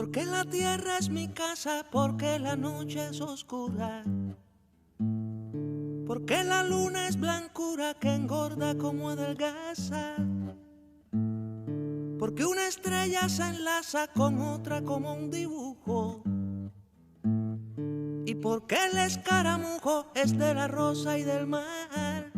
Porque la tierra es mi casa, porque la noche es oscura, porque la luna es blancura que engorda como adelgaza, porque una estrella se enlaza con otra como un dibujo, y porque el escaramujo es de la rosa y del mar.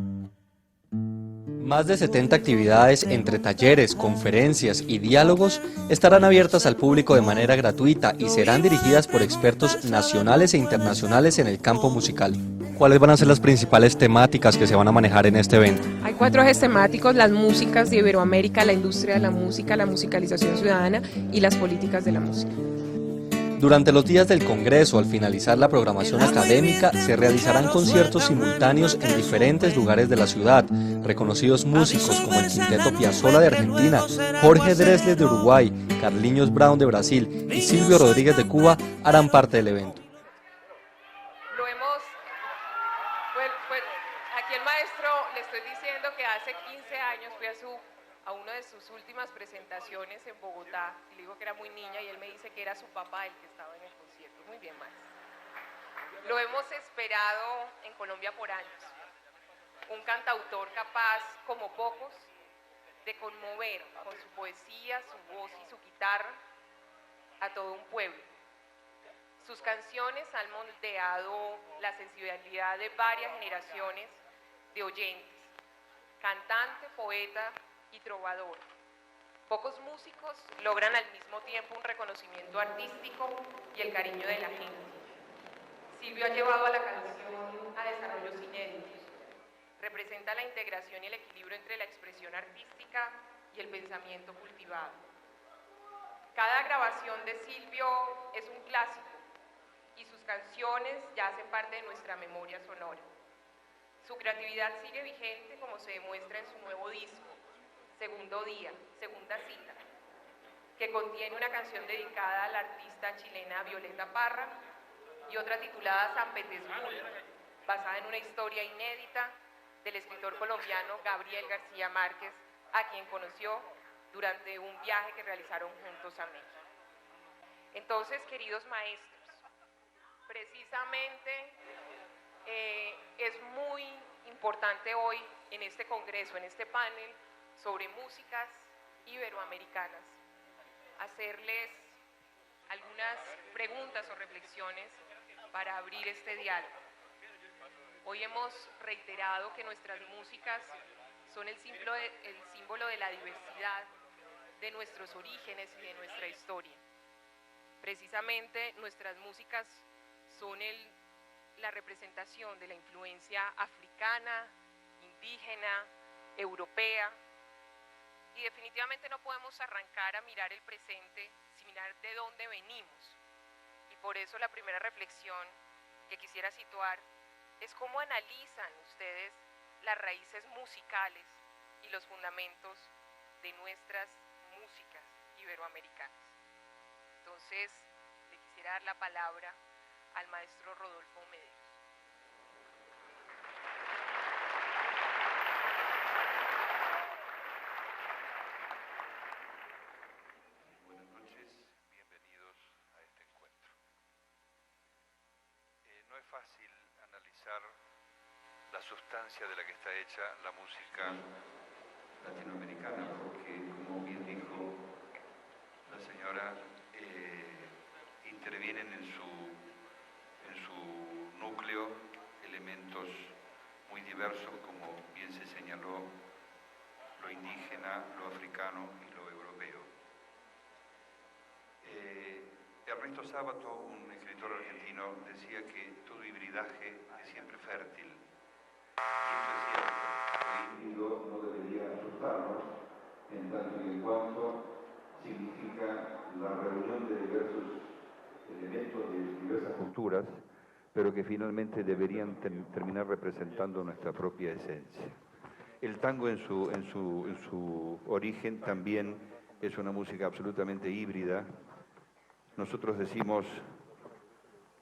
Más de 70 actividades entre talleres, conferencias y diálogos estarán abiertas al público de manera gratuita y serán dirigidas por expertos nacionales e internacionales en el campo musical. ¿Cuáles van a ser las principales temáticas que se van a manejar en este evento? Hay 4 ejes temáticos: las músicas de Iberoamérica, la industria de la música, la musicalización ciudadana y las políticas de la música. Durante los días del Congreso, al finalizar la programación académica, se realizarán conciertos simultáneos en diferentes lugares de la ciudad. Reconocidos músicos como el Quinteto Piazzolla de Argentina, Jorge Drexler de Uruguay, Carlinhos Brown de Brasil y Silvio Rodríguez de Cuba harán parte del evento. Aquí el maestro, le estoy diciendo que hace 15 años fui a una de sus últimas presentaciones en Bogotá, y le digo que era muy niña y él me dice que era su papá el que estaba en el concierto. Muy bien, maestro. Lo hemos esperado en Colombia por años. Un cantautor capaz, como pocos, de conmover con su poesía, su voz y su guitarra a todo un pueblo. Sus canciones han moldeado la sensibilidad de varias generaciones de oyentes, cantante, poeta y trovador. Pocos músicos logran al mismo tiempo un reconocimiento artístico y el cariño de la gente. Silvio ha llevado a la canción a desarrollos inéditos. Representa la integración y el equilibrio entre la expresión artística y el pensamiento cultivado. Cada grabación de Silvio es un clásico y sus canciones ya hacen parte de nuestra memoria sonora. Su creatividad sigue vigente, como se demuestra en su nuevo disco, Segundo Día, Segunda Cita, que contiene una canción dedicada a la artista chilena Violeta Parra y otra titulada San Petersburgo, basada en una historia inédita del escritor colombiano Gabriel García Márquez, a quien conoció durante un viaje que realizaron juntos a México. Entonces, queridos maestros, precisamente es muy importante hoy en este congreso, en este panel sobre músicas iberoamericanas, hacerles algunas preguntas o reflexiones para abrir este diálogo. Hoy hemos reiterado que nuestras músicas son el símbolo de la diversidad de nuestros orígenes y de nuestra historia. Precisamente nuestras músicas son la representación de la influencia africana, indígena, europea, y definitivamente no podemos arrancar a mirar el presente sin mirar de dónde venimos. Y por eso la primera reflexión que quisiera situar es cómo analizan ustedes las raíces musicales y los fundamentos de nuestras músicas iberoamericanas. Entonces, le quisiera dar la palabra al maestro Rodolfo Medeiros. Buenas noches, bienvenidos a este encuentro. No es fácil analizar la sustancia de la que está hecha la música latinoamericana, porque, como bien dijo la señora, intervienen en su núcleo elementos muy diversos, como bien se señaló, lo indígena, lo africano y lo europeo. Ernesto Sábato, un escritor argentino, decía que todo hibridaje es siempre fértil. Y eso es cierto. Lo híbrido no debería asustarnos, en tanto y en cuanto significa la reunión de diversos elementos de diversas culturas, pero que finalmente deberían terminar representando nuestra propia esencia. El tango en su origen también es una música absolutamente híbrida. Nosotros decimos,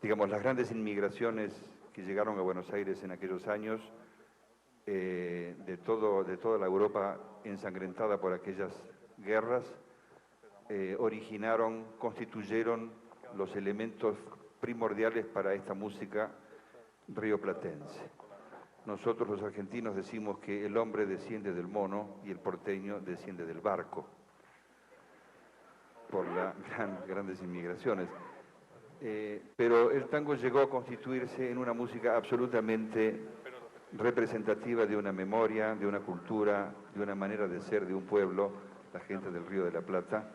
digamos, las grandes inmigraciones que llegaron a Buenos Aires en aquellos años, de toda la Europa ensangrentada por aquellas guerras, constituyeron los elementos primordiales para esta música rioplatense. Nosotros los argentinos decimos que el hombre desciende del mono y el porteño desciende del barco, por las grandes inmigraciones. Pero el tango llegó a constituirse en una música absolutamente representativa de una memoria, de una cultura, de una manera de ser de un pueblo, la gente del Río de la Plata.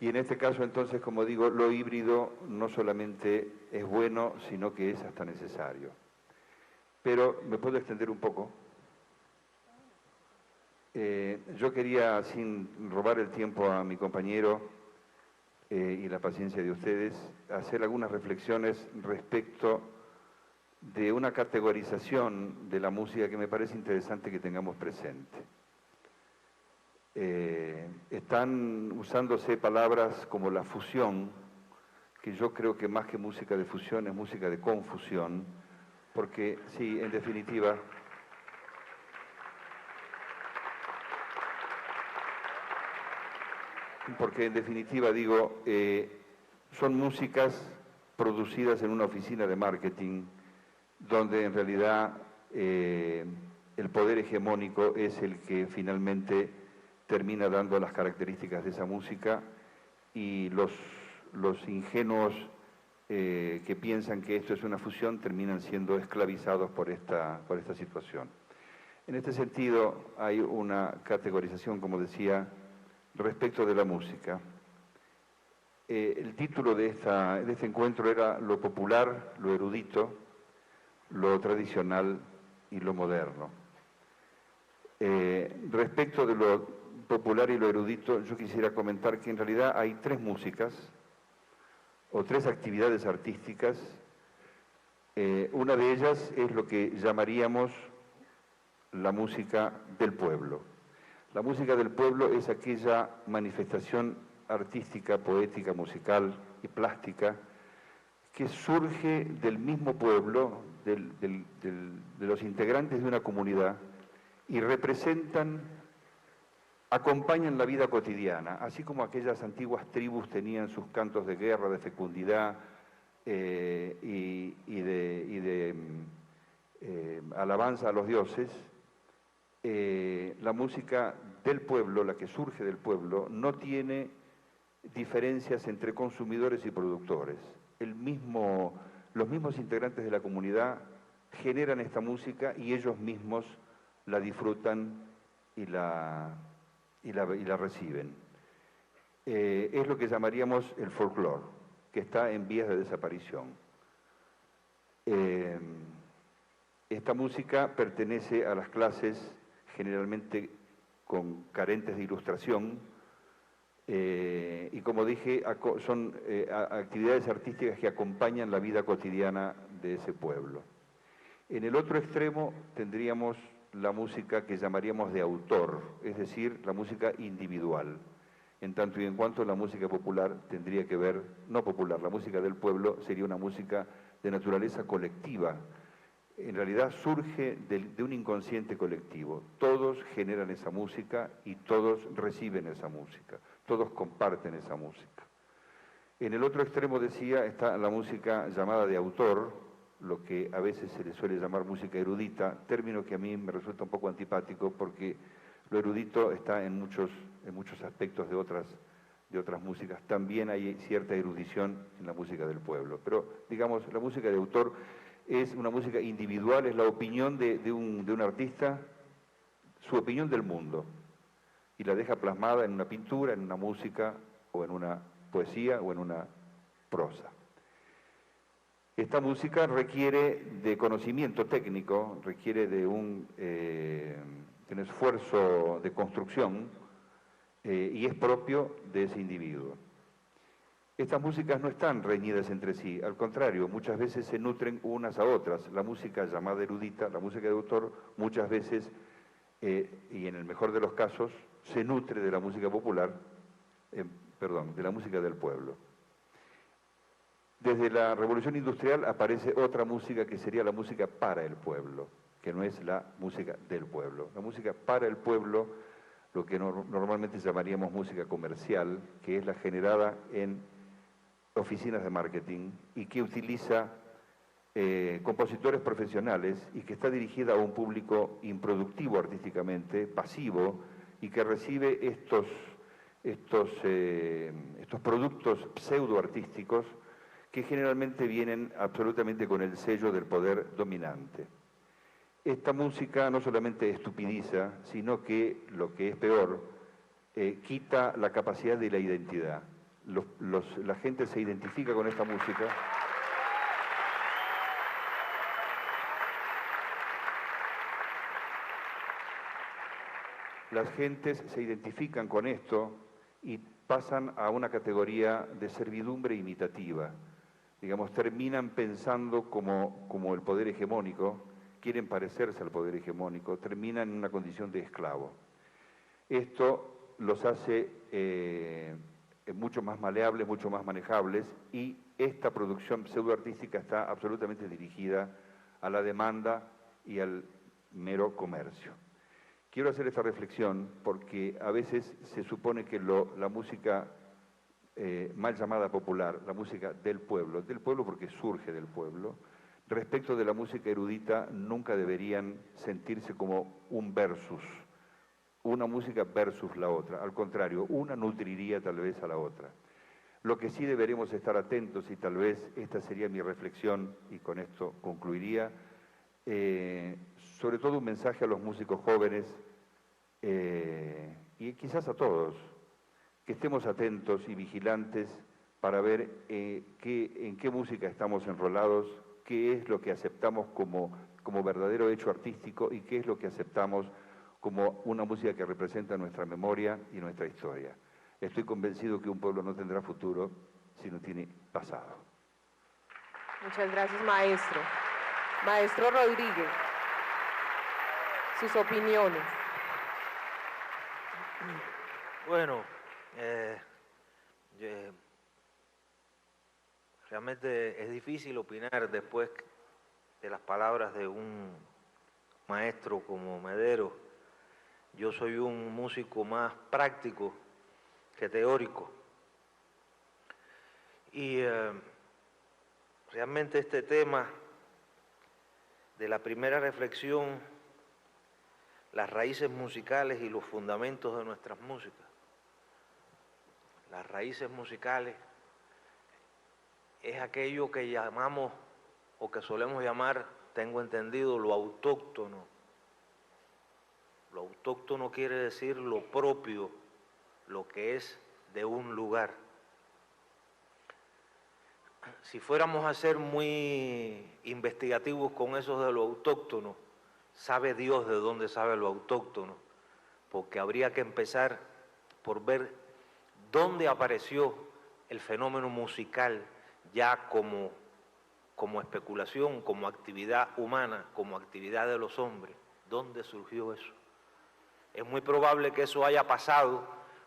Y en este caso, entonces, como digo, lo híbrido no solamente es bueno, sino que es hasta necesario. Pero, ¿me puedo extender un poco? Yo quería, sin robar el tiempo a mi compañero y la paciencia de ustedes, hacer algunas reflexiones respecto de una categorización de la música que me parece interesante que tengamos presente. Están usándose palabras como la fusión, que yo creo que más que música de fusión es música de confusión, porque sí, en definitiva, digo, son músicas producidas en una oficina de marketing, donde en realidad el poder hegemónico es el que finalmente termina dando las características de esa música, y los ingenuos que piensan que esto es una fusión terminan siendo esclavizados por esta situación. En este sentido, hay una categorización, como decía, respecto de la música. El título de este encuentro era Lo popular, lo erudito, lo tradicional y lo moderno. Respecto de lo popular y lo erudito, yo quisiera comentar que en realidad hay tres músicas o tres actividades artísticas. Una de ellas es lo que llamaríamos la música del pueblo. La música del pueblo es aquella manifestación artística, poética, musical y plástica que surge del mismo pueblo, de los integrantes de una comunidad, y acompañan la vida cotidiana, así como aquellas antiguas tribus tenían sus cantos de guerra, de fecundidad y de alabanza a los dioses. La música del pueblo, la que surge del pueblo, no tiene diferencias entre consumidores y productores. Los mismos integrantes de la comunidad generan esta música y ellos mismos la disfrutan y la reciben. Es lo que llamaríamos el folclore, que está en vías de desaparición. Esta música pertenece a las clases generalmente carentes de ilustración, y como dije, son actividades artísticas que acompañan la vida cotidiana de ese pueblo. En el otro extremo tendríamos la música que llamaríamos de autor, es decir, la música individual, en tanto y en cuanto la música popular tendría que ver, no popular, la música del pueblo sería una música de naturaleza colectiva. En realidad surge de un inconsciente colectivo. Todos generan esa música y todos reciben esa música, todos comparten esa música. En el otro extremo, decía, está la música llamada de autor, lo que a veces se le suele llamar música erudita, término que a mí me resulta un poco antipático porque lo erudito está en muchos aspectos de otras músicas. También hay cierta erudición en la música del pueblo, pero digamos, la música de autor es una música individual, es la opinión de un artista, su opinión del mundo, y la deja plasmada en una pintura, en una música, o en una poesía, o en una prosa. Esta música requiere de conocimiento técnico, requiere de un esfuerzo de construcción, y es propio de ese individuo. Estas músicas no están reñidas entre sí, al contrario, muchas veces se nutren unas a otras. La música llamada erudita, la música de autor, muchas veces, y en el mejor de los casos, se nutre de la música popular, de la música del pueblo. Desde la Revolución Industrial aparece otra música que sería la música para el pueblo, que no es la música del pueblo. La música para el pueblo lo que normalmente llamaríamos música comercial, que es la generada en oficinas de marketing y que utiliza compositores profesionales y que está dirigida a un público improductivo artísticamente, pasivo, y que recibe estos productos pseudoartísticos que generalmente vienen absolutamente con el sello del poder dominante. Esta música no solamente estupidiza, sino que, lo que es peor, quita la capacidad de la identidad. La gente se identifica con esta música. Las gentes se identifican con esto y pasan a una categoría de servidumbre imitativa. Digamos, terminan pensando como el poder hegemónico, quieren parecerse al poder hegemónico, terminan en una condición de esclavo. Esto los hace mucho más maleables, mucho más manejables, y esta producción pseudoartística está absolutamente dirigida a la demanda y al mero comercio. Quiero hacer esta reflexión porque a veces se supone que la música mal llamada popular, la música del pueblo porque surge del pueblo, respecto de la música erudita nunca deberían sentirse como un versus, una música versus la otra. Al contrario, una nutriría tal vez a la otra. Lo que sí deberemos estar atentos, y tal vez esta sería mi reflexión, y con esto concluiría, sobre todo un mensaje a los músicos jóvenes, y quizás a todos, que estemos atentos y vigilantes para ver en qué música estamos enrolados, qué es lo que aceptamos como verdadero hecho artístico y qué es lo que aceptamos como una música que representa nuestra memoria y nuestra historia. Estoy convencido que un pueblo no tendrá futuro si no tiene pasado. Muchas gracias, maestro. Maestro Rodríguez, sus opiniones. Bueno, realmente es difícil opinar después de las palabras de un maestro como Medero. Yo soy un músico más práctico que teórico. Y realmente este tema de la primera reflexión, las raíces musicales y los fundamentos de nuestras músicas. Las raíces musicales es aquello que llamamos o que solemos llamar, tengo entendido, lo autóctono. Lo autóctono quiere decir lo propio, lo que es de un lugar. Si fuéramos a ser muy investigativos con eso de lo autóctono, sabe Dios de dónde sabe lo autóctono, porque habría que empezar por ver dónde apareció el fenómeno musical ya como especulación, como actividad humana, como actividad de los hombres. ¿Dónde surgió eso? Es muy probable que eso haya pasado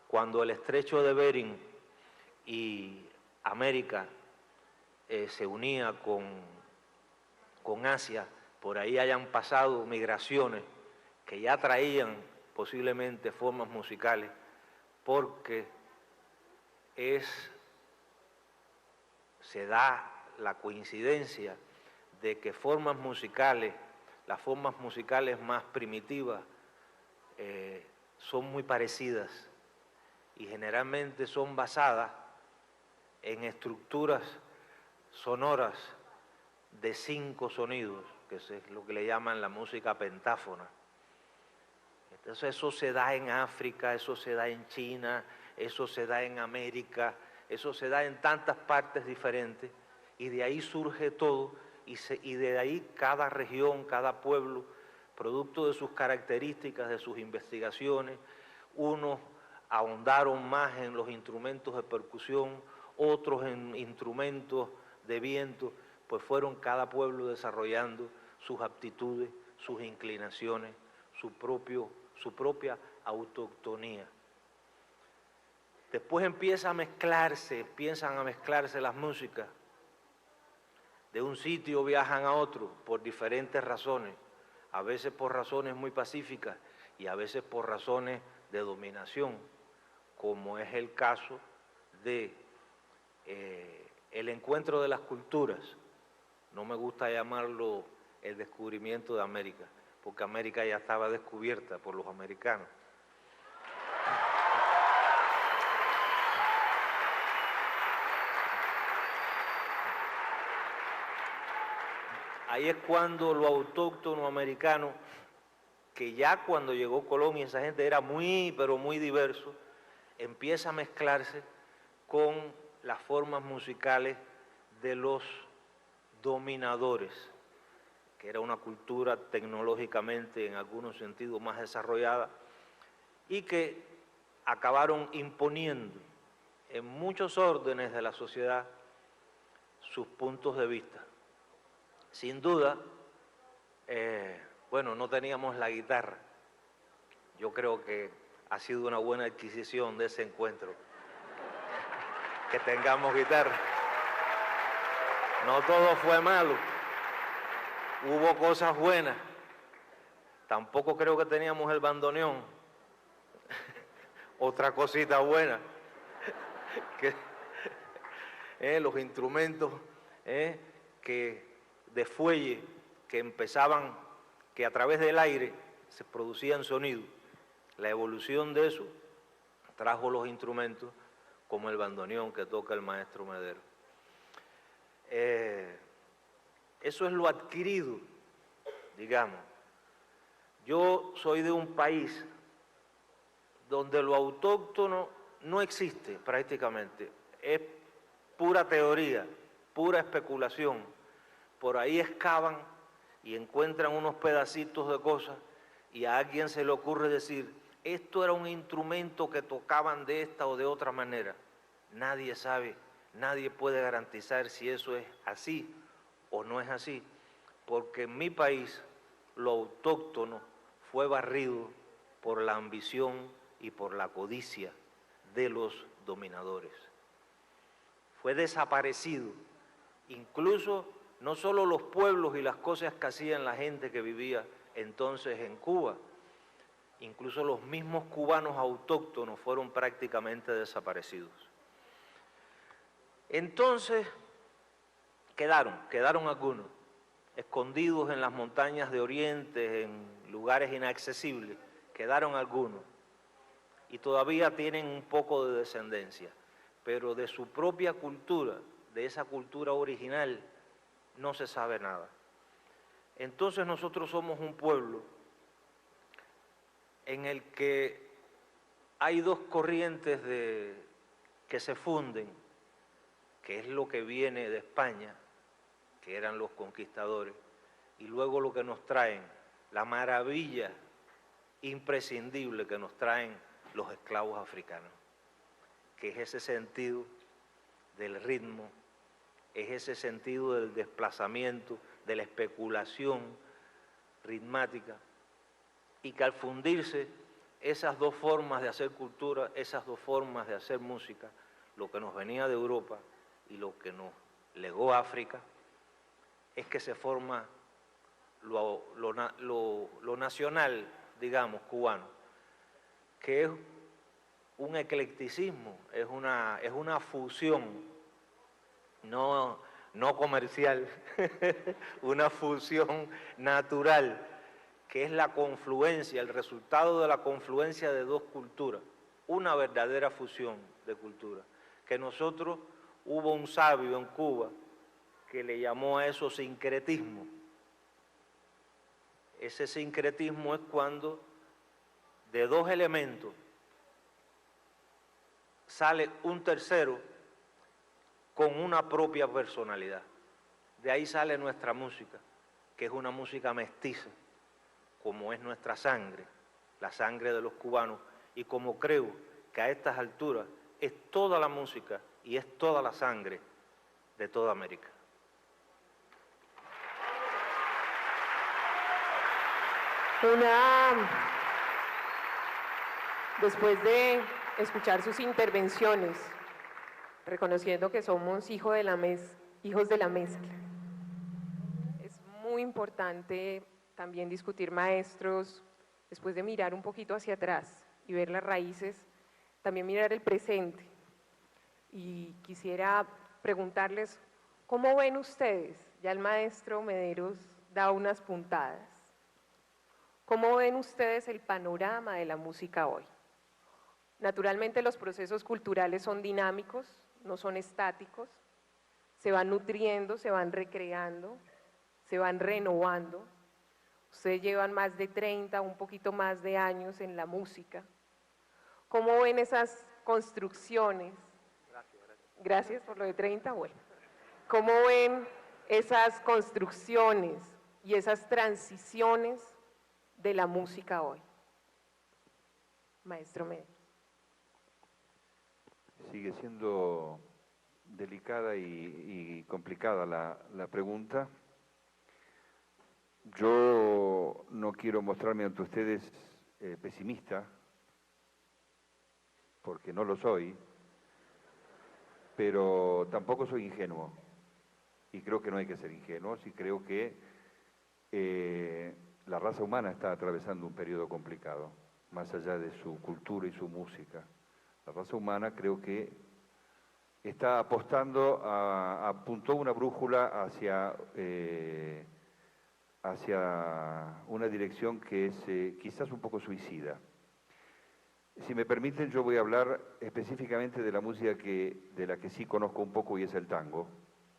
cuando el estrecho de Bering y América se unía con Asia. Por ahí hayan pasado migraciones que ya traían posiblemente formas musicales, porque se da la coincidencia de que formas musicales, las formas musicales más primitivas, son muy parecidas y generalmente son basadas en estructuras sonoras de 5 sonidos, que es lo que le llaman la música pentáfona. Entonces eso se da en África, eso se da en China, eso se da en América, eso se da en tantas partes diferentes, y de ahí surge todo, y de ahí cada región, cada pueblo, producto de sus características, de sus investigaciones, unos ahondaron más en los instrumentos de percusión, otros en instrumentos de viento, pues fueron cada pueblo desarrollando sus aptitudes, sus inclinaciones, su propia autoctonía. Después empiezan a mezclarse las músicas. De un sitio viajan a otro por diferentes razones, a veces por razones muy pacíficas y a veces por razones de dominación, como es el caso de el encuentro de las culturas. No me gusta llamarlo el descubrimiento de América, porque América ya estaba descubierta por los americanos. Ahí es cuando lo autóctono americano, que ya cuando llegó Colón y esa gente era muy, pero muy diverso, empieza a mezclarse con las formas musicales de los dominadores, que era una cultura tecnológicamente en algunos sentidos más desarrollada y que acabaron imponiendo en muchos órdenes de la sociedad sus puntos de vista. Sin duda, bueno, no teníamos la guitarra. Yo creo que ha sido una buena adquisición de ese encuentro, que tengamos guitarra. No todo fue malo, hubo cosas buenas. Tampoco creo que teníamos el bandoneón. Otra cosita buena, que los instrumentos que de fuelle que empezaban, que a través del aire se producían sonidos. La evolución de eso trajo los instrumentos como el bandoneón que toca el maestro Medero. Eso es lo adquirido, digamos. Yo soy de un país donde lo autóctono no existe prácticamente, es pura teoría, pura especulación. Por ahí excavan y encuentran unos pedacitos de cosas y a alguien se le ocurre decir, esto era un instrumento que tocaban de esta o de otra manera. Nadie sabe, nadie puede garantizar si eso es así o no es así, porque en mi país lo autóctono fue barrido por la ambición y por la codicia de los dominadores. Fue desaparecido, incluso no solo los pueblos y las cosas que hacían la gente que vivía entonces en Cuba, incluso los mismos cubanos autóctonos fueron prácticamente desaparecidos. Entonces quedaron algunos, escondidos en las montañas de Oriente, en lugares inaccesibles, quedaron algunos, y todavía tienen un poco de descendencia, pero de su propia cultura, de esa cultura original, no se sabe nada. Entonces nosotros somos un pueblo en el que hay dos corrientes que se funden, que es lo que viene de España, que eran los conquistadores, y luego lo que nos traen, la maravilla imprescindible que nos traen los esclavos africanos, que es ese sentido del ritmo, es ese sentido del desplazamiento, de la especulación ritmática, y que al fundirse esas dos formas de hacer cultura, esas dos formas de hacer música, lo que nos venía de Europa y lo que nos legó África, es que se forma lo nacional, digamos, cubano, que es un eclecticismo, es una fusión no comercial, una fusión natural, que es la confluencia, el resultado de la confluencia de dos culturas, una verdadera fusión de cultura, que nosotros, hubo un sabio en Cuba que le llamó a eso sincretismo. Ese sincretismo es cuando de dos elementos sale un tercero con una propia personalidad. De ahí sale nuestra música, que es una música mestiza, como es nuestra sangre, la sangre de los cubanos, y como creo que a estas alturas es toda la música y es toda la sangre de toda América. Después de escuchar sus intervenciones, reconociendo que somos hijos de la mezcla, es muy importante también discutir, maestros, después de mirar un poquito hacia atrás y ver las raíces, también mirar el presente. Y quisiera preguntarles, ¿cómo ven ustedes? Ya el maestro Mederos da unas puntadas. ¿Cómo ven ustedes el panorama de la música hoy? Naturalmente los procesos culturales son dinámicos, no son estáticos, se van nutriendo, se van recreando, se van renovando. Ustedes llevan más de 30, un poquito más de años en la música. ¿Cómo ven esas construcciones? Gracias por lo de 30, bueno. ¿Cómo ven esas construcciones y esas transiciones de la música hoy? Maestro Mederos. Sigue siendo delicada y complicada la pregunta. Yo no quiero mostrarme ante ustedes pesimista, porque no lo soy, pero tampoco soy ingenuo. Y creo que no hay que ser ingenuos, y creo que la raza humana está atravesando un periodo complicado, más allá de su cultura y su música. La raza humana creo que está apostando, apuntó una brújula hacia una dirección que es quizás un poco suicida. Si me permiten, yo voy a hablar específicamente de la música de la que sí conozco un poco, y es el tango,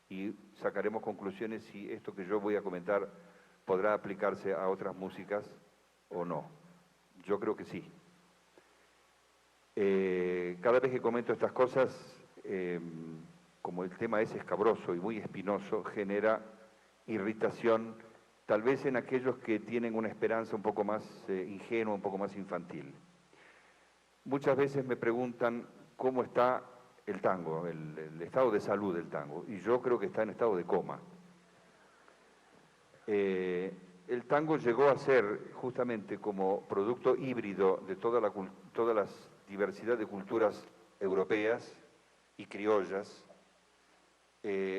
y sacaremos conclusiones si esto que yo voy a comentar podrá aplicarse a otras músicas o no. Yo creo que sí. Cada vez que comento estas cosas, como el tema es escabroso y muy espinoso, genera irritación, tal vez en aquellos que tienen una esperanza un poco más ingenua, un poco más infantil. Muchas veces me preguntan cómo está el tango, el estado de salud del tango, y yo creo que está en estado de coma. El tango llegó a ser, justamente como producto híbrido de toda la diversidad de culturas europeas y criollas,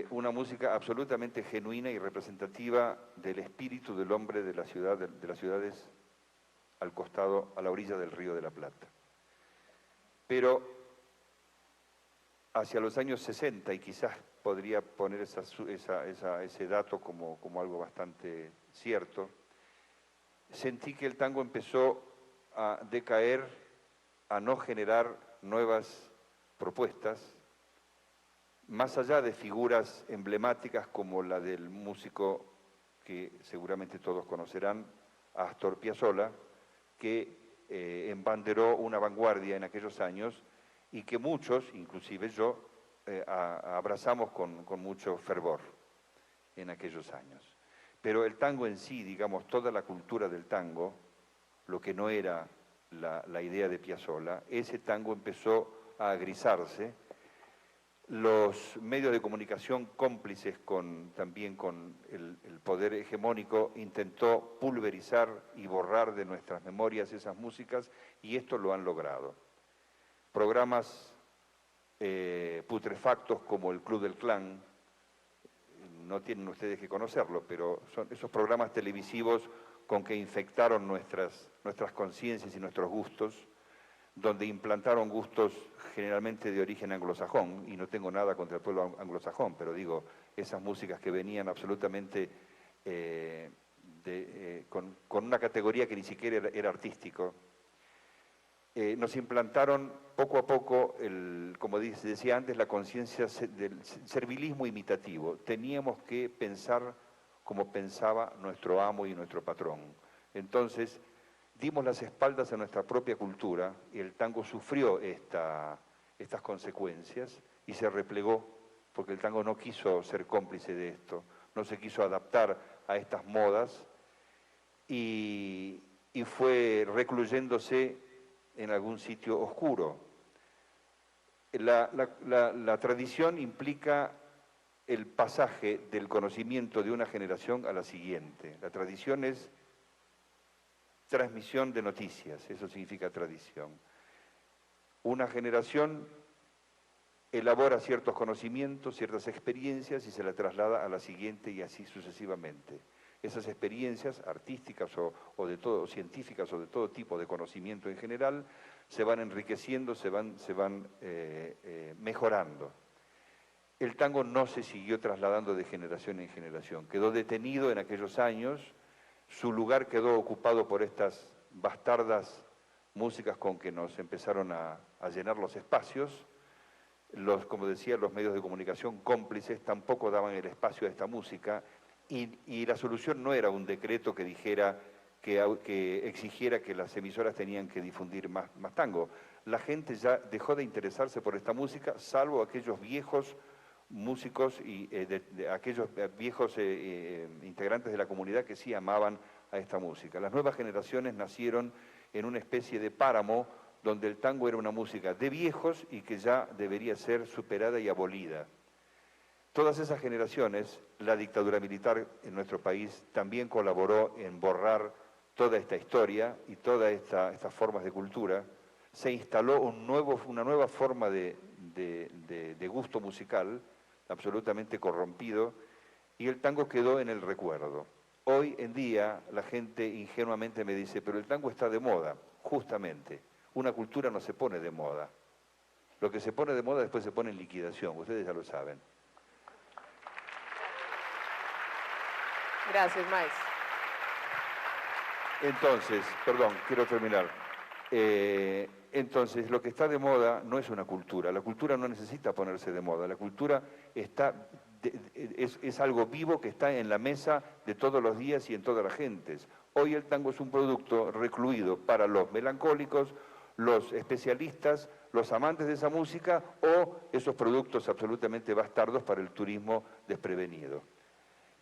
una música absolutamente genuina y representativa del espíritu del hombre de las ciudades al costado, a la orilla del Río de la Plata. Pero hacia los años 60, y quizás podría poner ese dato como algo bastante cierto, sentí que el tango empezó a decaer, a no generar nuevas propuestas, más allá de figuras emblemáticas como la del músico que seguramente todos conocerán, Astor Piazzolla, que embanderó una vanguardia en aquellos años y que muchos, inclusive yo, abrazamos con mucho fervor en aquellos años. Pero el tango en sí, digamos, toda la cultura del tango, lo que no era la idea de Piazzolla, ese tango empezó a agrisarse. Los medios de comunicación cómplices también con el poder hegemónico intentó pulverizar y borrar de nuestras memorias esas músicas, y esto lo han logrado. Programas putrefactos como el Club del Clan, no tienen ustedes que conocerlo, pero son esos programas televisivos con que infectaron nuestras conciencias y nuestros gustos, donde implantaron gustos generalmente de origen anglosajón, y no tengo nada contra el pueblo anglosajón, pero digo, esas músicas que venían absolutamente con una categoría que ni siquiera era artístico, nos implantaron poco a poco, como decía antes, la conciencia del servilismo imitativo. Teníamos que pensar como pensaba nuestro amo y nuestro patrón. Entonces, dimos las espaldas a nuestra propia cultura, y el tango sufrió estas consecuencias y se replegó, porque el tango no quiso ser cómplice de esto, no se quiso adaptar a estas modas, y fue recluyéndose en algún sitio oscuro. La tradición implica el pasaje del conocimiento de una generación a la siguiente. La tradición es transmisión de noticias, eso significa tradición. Una generación elabora ciertos conocimientos, ciertas experiencias, y se la traslada a la siguiente, y así sucesivamente. Esas experiencias artísticas o de todo, científicas o de todo tipo de conocimiento en general se van enriqueciendo, se van mejorando. El tango no se siguió trasladando de generación en generación, quedó detenido en aquellos años, su lugar quedó ocupado por estas bastardas músicas con que nos empezaron a llenar los espacios. Como decía, los medios de comunicación cómplices tampoco daban el espacio a esta música y la solución no era un decreto que dijera, que exigiera que las emisoras tenían que difundir más tango. La gente ya dejó de interesarse por esta música, salvo aquellos viejos músicos y aquellos viejos integrantes de la comunidad que sí amaban a esta música. Las nuevas generaciones nacieron en una especie de páramo donde el tango era una música de viejos y que ya debería ser superada y abolida. Todas esas generaciones, la dictadura militar en nuestro país también colaboró en borrar toda esta historia y todas estas formas de cultura. Se instaló una nueva forma de gusto musical, absolutamente corrompido, y el tango quedó en el recuerdo. Hoy en día la gente ingenuamente me dice, pero el tango está de moda. Justamente, una cultura no se pone de moda. Lo que se pone de moda después se pone en liquidación, ustedes ya lo saben. Gracias, maestro. Entonces, perdón, quiero terminar. Entonces, lo que está de moda no es una cultura. La cultura no necesita ponerse de moda. La cultura es algo vivo que está en la mesa de todos los días y en todas las gentes. Hoy el tango es un producto recluido para los melancólicos, los especialistas, los amantes de esa música o esos productos absolutamente bastardos para el turismo desprevenido.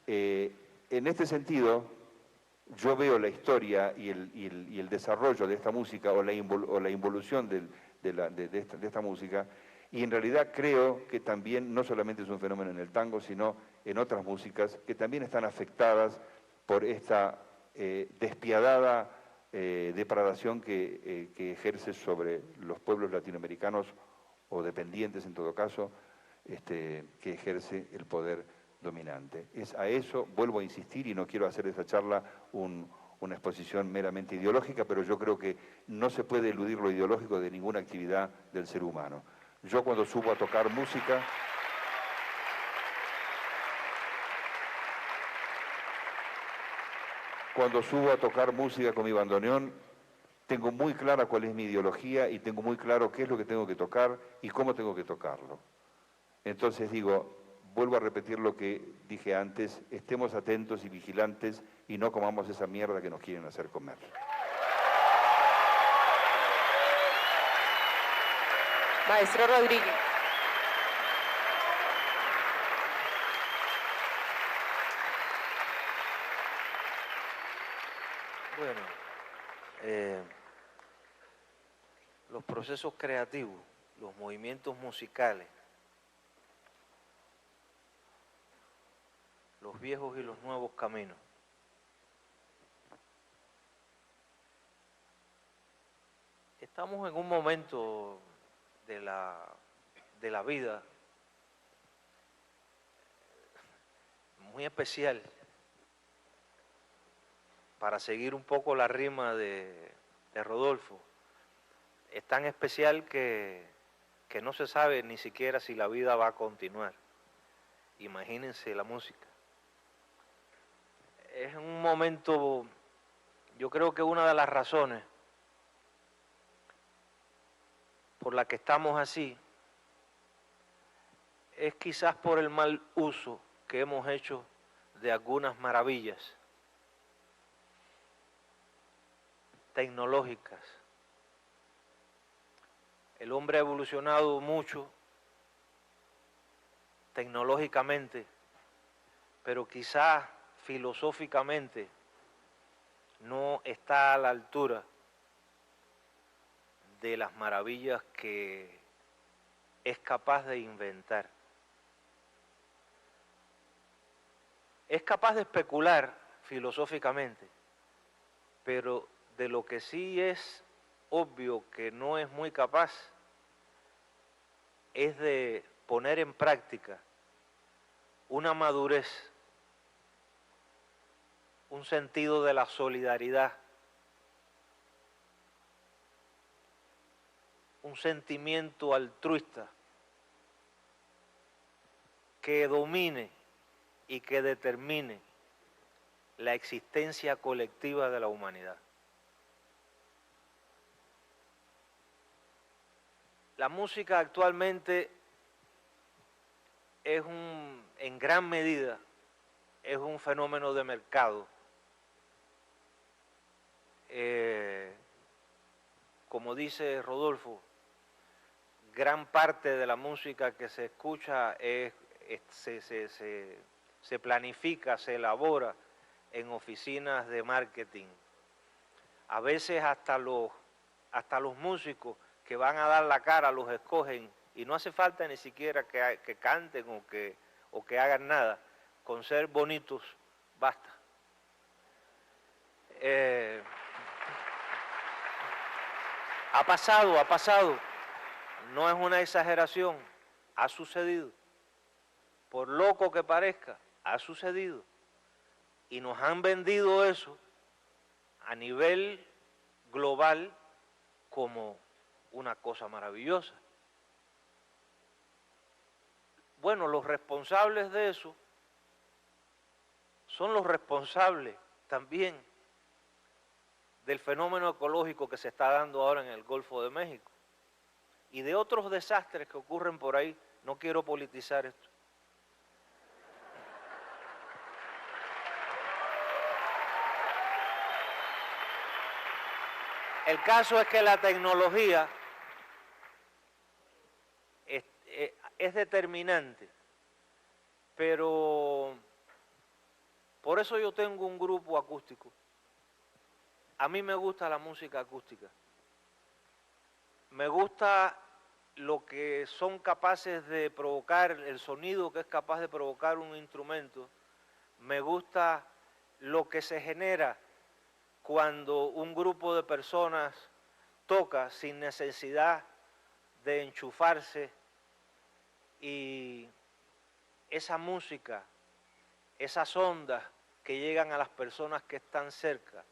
En este sentido, yo veo la historia y el desarrollo de esta música o la involución de esta música, y en realidad creo que también no solamente es un fenómeno en el tango, sino en otras músicas que también están afectadas por esta despiadada depradación que ejerce sobre los pueblos latinoamericanos o dependientes en todo caso, que ejerce el poder dominante. Es a eso, vuelvo a insistir, y no quiero hacer de esta charla una exposición meramente ideológica, pero yo creo que no se puede eludir lo ideológico de ninguna actividad del ser humano. Yo cuando subo a tocar música, con mi bandoneón, tengo muy clara cuál es mi ideología y tengo muy claro qué es lo que tengo que tocar y cómo tengo que tocarlo. Entonces digo, vuelvo a repetir lo que dije antes, estemos atentos y vigilantes y no comamos esa mierda que nos quieren hacer comer. Maestro Rodríguez. Bueno, los procesos creativos, los movimientos musicales, los viejos y los nuevos caminos. Estamos en un momento de la vida muy especial, para seguir un poco la rima de Rodolfo. Es tan especial que no se sabe ni siquiera si la vida va a continuar. Imagínense la música. Es un momento, yo creo que una de las razones por la que estamos así es quizás por el mal uso que hemos hecho de algunas maravillas tecnológicas. El hombre ha evolucionado mucho tecnológicamente, pero quizás filosóficamente no está a la altura de las maravillas que es capaz de inventar. Es capaz de especular filosóficamente, pero de lo que sí es obvio que no es muy capaz es de poner en práctica una madurez un sentido de la solidaridad, un sentimiento altruista que domine y que determine la existencia colectiva de la humanidad. La música actualmente es en gran medida, es un fenómeno de mercado. Como dice Rodolfo, gran parte de la música que se escucha se planifica, se elabora en oficinas de marketing. A veces hasta los músicos que van a dar la cara los escogen y no hace falta ni siquiera que canten o que hagan nada. Con ser bonitos basta. Ha pasado, no es una exageración, ha sucedido. Por loco que parezca, ha sucedido. Y nos han vendido eso a nivel global como una cosa maravillosa. Bueno, los responsables de eso son los responsables también del fenómeno ecológico que se está dando ahora en el Golfo de México y de otros desastres que ocurren por ahí. No quiero politizar esto. El caso es que la tecnología es determinante, pero por eso yo tengo un grupo acústico. A mí me gusta la música acústica. Me gusta lo que son capaces de provocar, el sonido que es capaz de provocar un instrumento. Me gusta lo que se genera cuando un grupo de personas toca sin necesidad de enchufarse, y esa música, esas ondas que llegan a las personas que están cerca.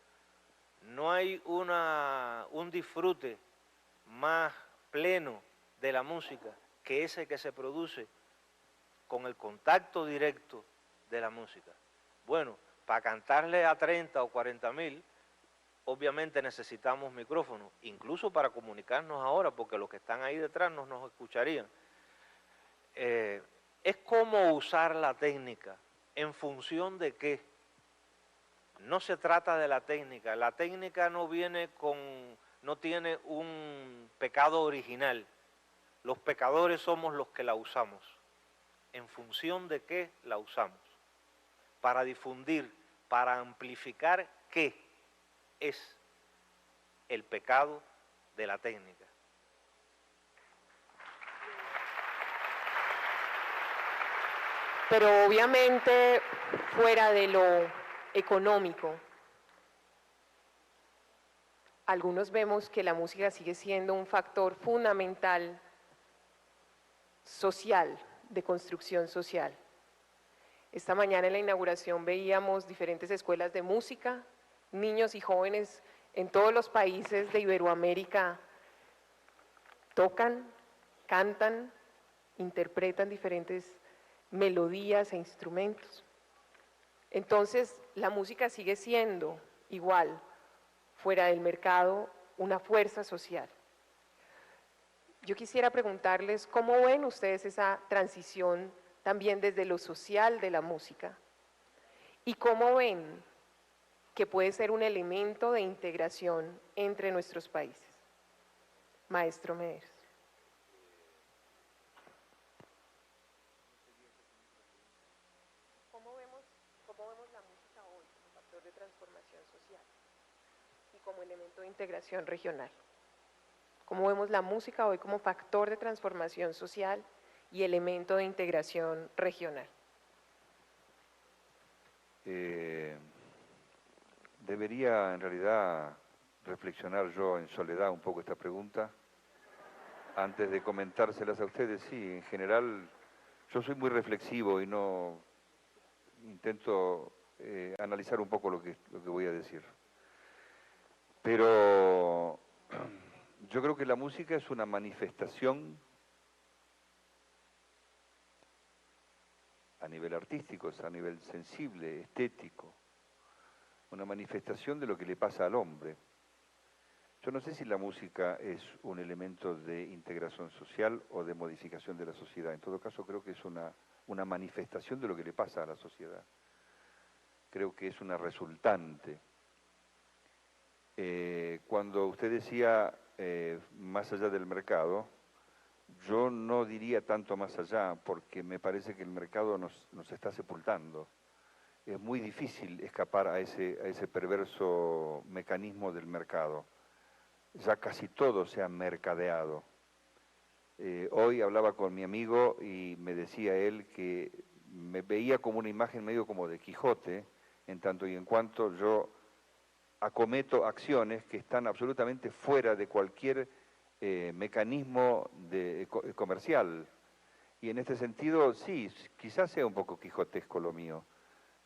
No hay un disfrute más pleno de la música que ese que se produce con el contacto directo de la música. Bueno, para cantarle a 30 o 40.000, obviamente necesitamos micrófonos, incluso para comunicarnos ahora, porque los que están ahí detrás no nos escucharían. Es cómo usar la técnica, en función de qué. No se trata de la técnica no tiene un pecado original. Los pecadores somos los que la usamos. En función de qué la usamos. Para difundir, para amplificar qué es el pecado de la técnica. Pero obviamente fuera de lo económico, algunos vemos que la música sigue siendo un factor fundamental social, de construcción social. Esta mañana en la inauguración veíamos diferentes escuelas de música, niños y jóvenes en todos los países de Iberoamérica tocan, cantan, interpretan diferentes melodías e instrumentos. Entonces, la música sigue siendo igual, fuera del mercado, una fuerza social. Yo quisiera preguntarles cómo ven ustedes esa transición también desde lo social de la música y cómo ven que puede ser un elemento de integración entre nuestros países. Maestro Medeiros. ¿Cómo vemos la música hoy como factor de transformación social y como elemento de integración regional? ¿Cómo vemos la música hoy como factor de transformación social y elemento de integración regional? Debería en realidad reflexionar yo en soledad un poco esta pregunta antes de comentárselas a ustedes. Sí, en general yo soy muy reflexivo y no intento analizar un poco lo que voy a decir. Pero yo creo que la música es una manifestación a nivel artístico, a nivel sensible, estético, una manifestación de lo que le pasa al hombre. Yo no sé si la música es un elemento de integración social o de modificación de la sociedad. En todo caso, creo que es una manifestación de lo que le pasa a la sociedad. Creo que es una resultante. Cuando usted decía más allá del mercado, yo no diría tanto más allá, porque me parece que el mercado nos está sepultando. Es muy difícil escapar a ese perverso mecanismo del mercado. Ya casi todo se ha mercadeado. Hoy hablaba con mi amigo y me decía él que me veía como una imagen medio como de Quijote, en tanto y en cuanto yo acometo acciones que están absolutamente fuera de cualquier mecanismo comercial. Y en este sentido, sí, quizás sea un poco quijotesco lo mío.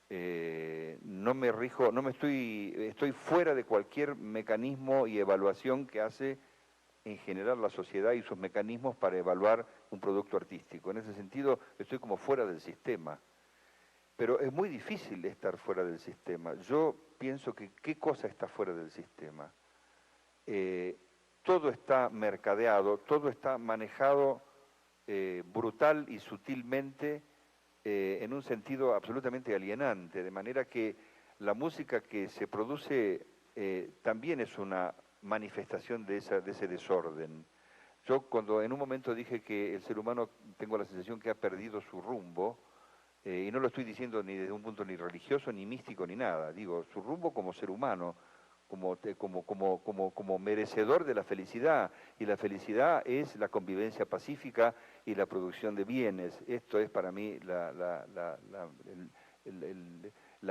No me rijo, estoy fuera de cualquier mecanismo y evaluación que hace en general la sociedad y sus mecanismos para evaluar un producto artístico. En ese sentido, estoy como fuera del sistema. Pero es muy difícil estar fuera del sistema. Yo pienso que ¿qué cosa está fuera del sistema? Todo está mercadeado, todo está manejado brutal y sutilmente en un sentido absolutamente alienante, de manera que la música que se produce también es una manifestación de ese desorden. Yo cuando en un momento dije que el ser humano, tengo la sensación que ha perdido su rumbo, y no lo estoy diciendo ni desde un punto ni religioso, ni místico, ni nada, digo, su rumbo como ser humano, como merecedor de la felicidad, y la felicidad es la convivencia pacífica y la producción de bienes. Esto es para mí la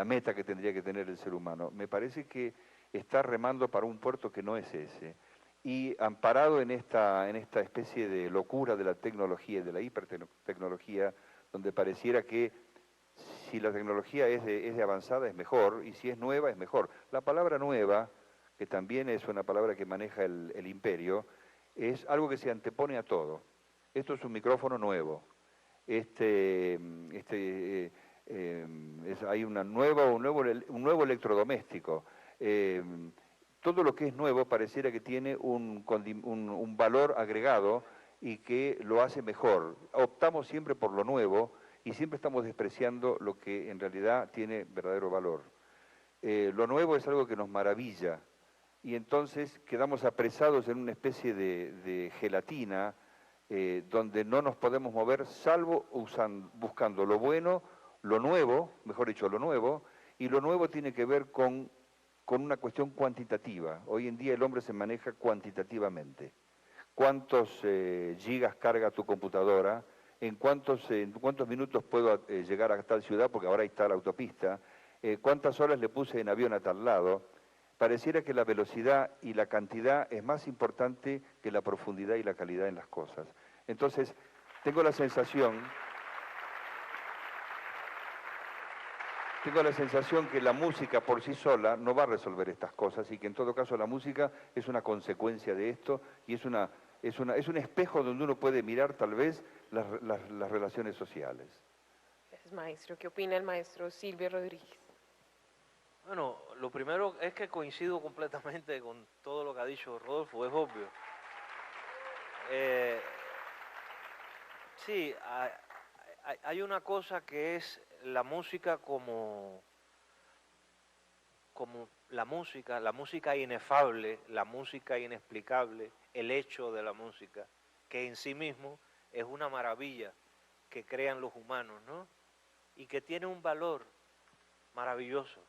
meta que tendría que tener el ser humano. Me parece que está remando para un puerto que no es ese. Y amparado en esta especie de locura de la tecnología y de la hipertecnología, donde pareciera que si la tecnología es de avanzada es mejor, y si es nueva es mejor. La palabra nueva, que también es una palabra que maneja el imperio, es algo que se antepone a todo. Esto es un micrófono nuevo. Hay un nuevo electrodoméstico. Todo lo que es nuevo pareciera que tiene un valor agregado y que lo hace mejor. Optamos siempre por lo nuevo y siempre estamos despreciando lo que en realidad tiene verdadero valor. Lo nuevo es algo que nos maravilla y entonces quedamos apresados en una especie de gelatina donde no nos podemos mover salvo buscando lo bueno, lo nuevo, mejor dicho, lo nuevo, y lo nuevo tiene que ver con una cuestión cuantitativa. Hoy en día el hombre se maneja cuantitativamente. ¿Cuántos gigas carga tu computadora? ¿En cuántos minutos puedo llegar a tal ciudad? Porque ahora está la autopista. ¿Cuántas horas le puse en avión a tal lado? Pareciera que la velocidad y la cantidad es más importante que la profundidad y la calidad en las cosas. Entonces, tengo la sensación que la música por sí sola no va a resolver estas cosas y que en todo caso la música es una consecuencia de esto y es un espejo donde uno puede mirar tal vez las relaciones sociales. Gracias, maestro. ¿Qué opina el maestro Silvio Rodríguez? Bueno, lo primero es que coincido completamente con todo lo que ha dicho Rodolfo, es obvio. Sí, hay una cosa que es la música como la música inefable, la música inexplicable, el hecho de la música, que en sí mismo es una maravilla que crean los humanos, ¿no? Y que tiene un valor maravilloso.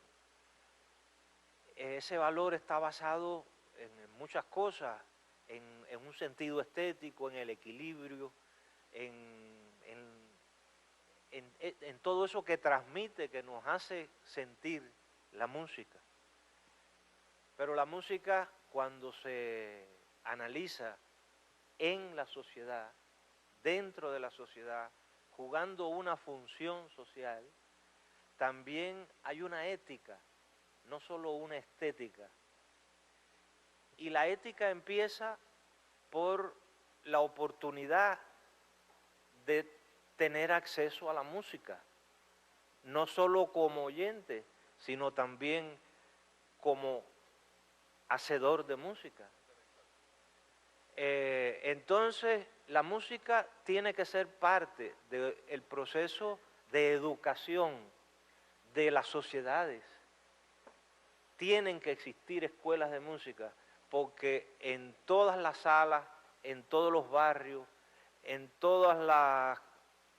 Ese valor está basado en muchas cosas, en un sentido estético, en el equilibrio, en todo eso que transmite, que nos hace sentir la música. Pero la música, cuando se analiza en la sociedad, dentro de la sociedad, jugando una función social, también hay una ética, no solo una estética. Y la ética empieza por la oportunidad de tener acceso a la música, no solo como oyente, sino también como hacedor de música. Entonces, la música tiene que ser parte del proceso de educación de las sociedades. Tienen que existir escuelas de música, porque en todas las salas, en todos los barrios, en todas las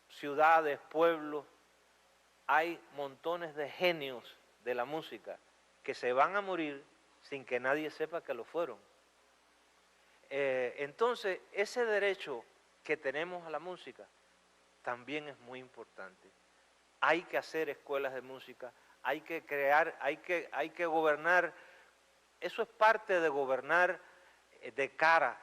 ciudades, pueblos, hay montones de genios de la música que se van a morir sin que nadie sepa que lo fueron. Entonces, ese derecho que tenemos a la música también es muy importante. Hay que hacer escuelas de música, hay que crear, hay que gobernar. Eso es parte de gobernar de cara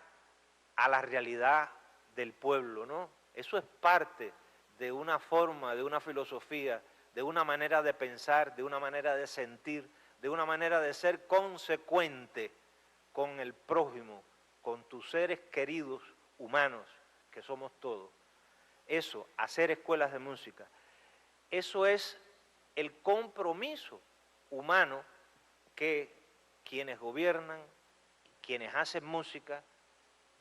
a la realidad del pueblo, ¿no? Eso es parte de una forma, de una filosofía, de una manera de pensar, de una manera de sentir, de una manera de ser consecuente con el prójimo, con tus seres queridos humanos, que somos todos. Eso, hacer escuelas de música, eso es el compromiso humano que quienes gobiernan, quienes hacen música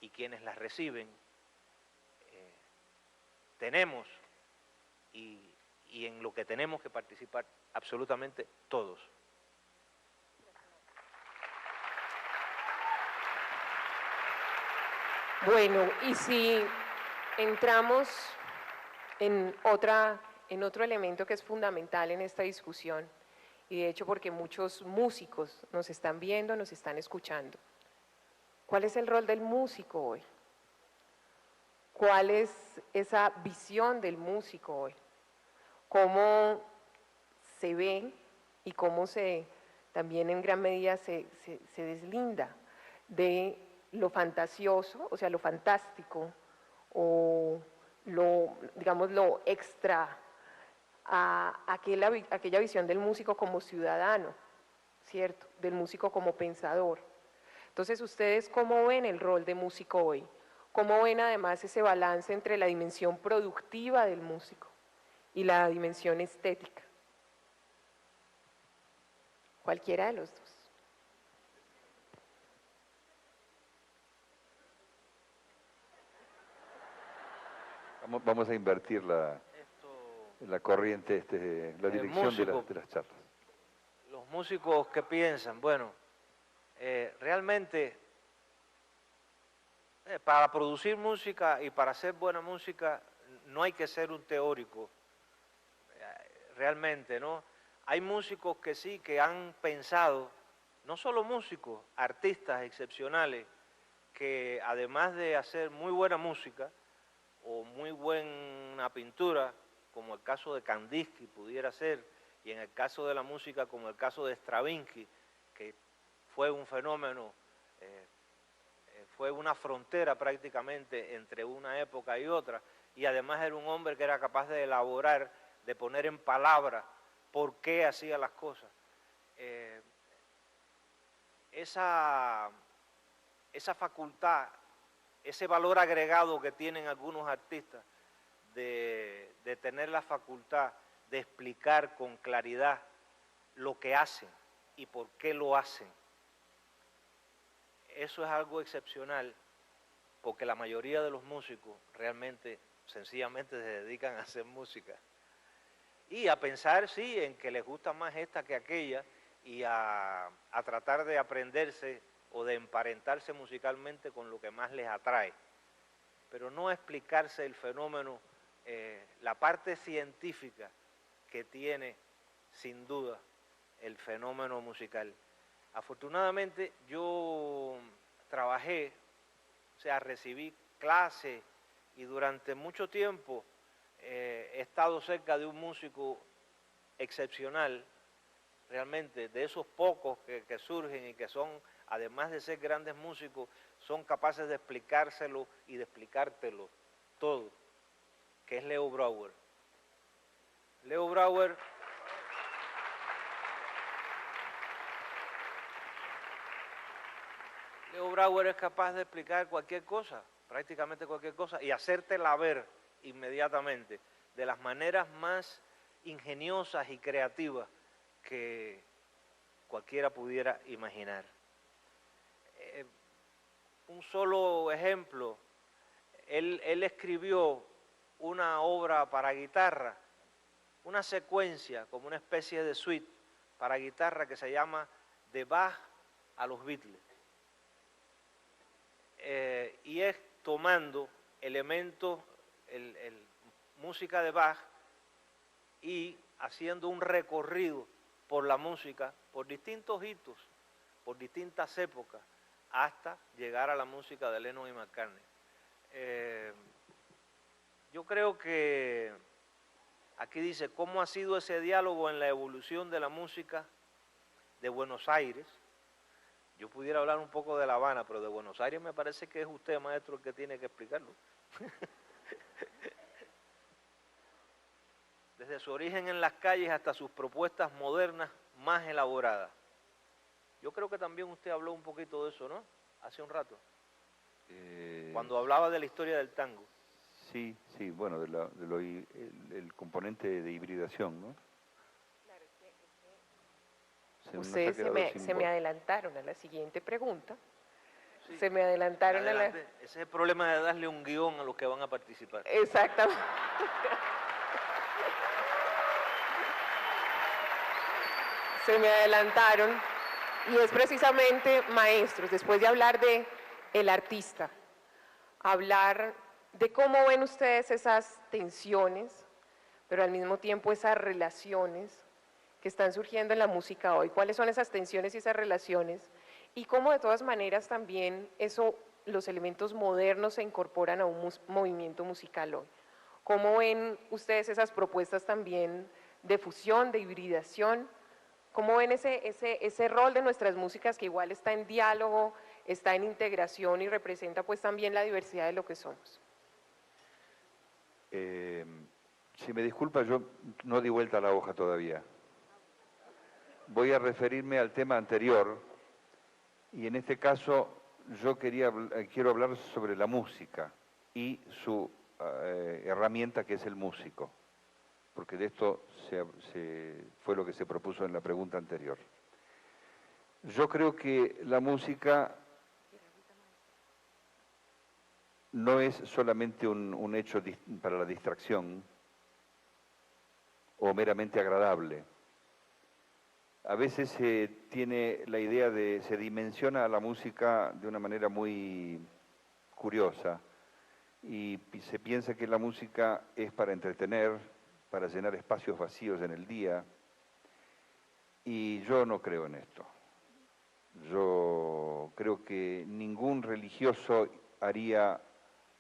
y quienes la reciben, tenemos y en lo que tenemos que participar absolutamente todos. Bueno, y si entramos en otro elemento que es fundamental en esta discusión, y de hecho porque muchos músicos nos están viendo, nos están escuchando. ¿Cuál es el rol del músico hoy? ¿Cuál es esa visión del músico hoy? ¿Cómo se ve y cómo también en gran medida se deslinda de lo fantasioso, o sea, lo fantástico, o digamos, lo extra a aquella visión del músico como ciudadano, ¿cierto? Del músico como pensador. Entonces, ¿ustedes cómo ven el rol de músico hoy? ¿Cómo ven además ese balance entre la dimensión productiva del músico y la dimensión estética? Cualquiera de los dos. Vamos a invertir la corriente, la dirección de las charlas. Los músicos que piensan, bueno, realmente para producir música y para hacer buena música no hay que ser un teórico, realmente, ¿no? Hay músicos que sí, que han pensado, no solo músicos, artistas excepcionales, que además de hacer muy buena música o muy buena pintura, como el caso de Kandinsky pudiera ser, y en el caso de la música como el caso de Stravinsky, que fue un fenómeno, fue una frontera prácticamente entre una época y otra, y además era un hombre que era capaz de elaborar, de poner en palabras por qué hacía las cosas. Esa facultad, ese valor agregado que tienen algunos artistas de tener la facultad de explicar con claridad lo que hacen y por qué lo hacen. Eso es algo excepcional, porque la mayoría de los músicos realmente, sencillamente se dedican a hacer música. Y a pensar, sí, en que les gusta más esta que aquella, y a tratar de aprenderse o de emparentarse musicalmente con lo que más les atrae. Pero no explicarse el fenómeno, la parte científica que tiene, sin duda, el fenómeno musical. Afortunadamente, yo trabajé, o sea, recibí clases y durante mucho tiempo he estado cerca de un músico excepcional, realmente, de esos pocos que surgen y que son, además de ser grandes músicos, son capaces de explicárselo y de explicártelo todo, que es Leo Brouwer. Leo Brouwer Leo Brauer es capaz de explicar cualquier cosa, prácticamente cualquier cosa, y hacértela ver inmediatamente de las maneras más ingeniosas y creativas que cualquiera pudiera imaginar. Un solo ejemplo, él escribió una obra para guitarra, una secuencia, como una especie de suite para guitarra que se llama De Bach a los Beatles. Y es tomando elementos, música de Bach y haciendo un recorrido por la música, por distintos hitos, por distintas épocas, hasta llegar a la música de Lennon y McCartney. Yo creo que aquí dice, ¿cómo ha sido ese diálogo en la evolución de la música de Buenos Aires? Yo pudiera hablar un poco de La Habana, pero de Buenos Aires me parece que es usted, maestro, el que tiene que explicarlo. Desde su origen en las calles hasta sus propuestas modernas más elaboradas. Yo creo que también usted habló un poquito de eso, ¿no? Hace un rato. Cuando hablaba de la historia del tango. Sí, sí, bueno, el componente de hibridación, ¿no? Ustedes se me adelantaron a la siguiente pregunta. Sí. Se me adelantaron a la... Ese es el problema de darle un guión a los que van a participar. Exactamente. Se me adelantaron. Y es precisamente, maestros, después de hablar de el artista, hablar de cómo ven ustedes esas tensiones, pero al mismo tiempo esas relaciones que están surgiendo en la música hoy. ¿Cuáles son esas tensiones y esas relaciones? Y cómo de todas maneras también los elementos modernos se incorporan a un movimiento musical hoy. ¿Cómo ven ustedes esas propuestas también de fusión, de hibridación? ¿Cómo ven ese rol de nuestras músicas que igual está en diálogo, está en integración y representa pues también la diversidad de lo que somos? Si me disculpa, yo no di vuelta a la hoja todavía. Voy a referirme al tema anterior y en este caso yo quiero hablar sobre la música y su herramienta que es el músico, porque de esto fue lo que se propuso en la pregunta anterior. Yo creo que la música no es solamente un hecho para la distracción o meramente agradable. A veces se tiene la idea se dimensiona a la música de una manera muy curiosa y se piensa que la música es para entretener, para llenar espacios vacíos en el día, y yo no creo en esto. Yo creo que ningún religioso haría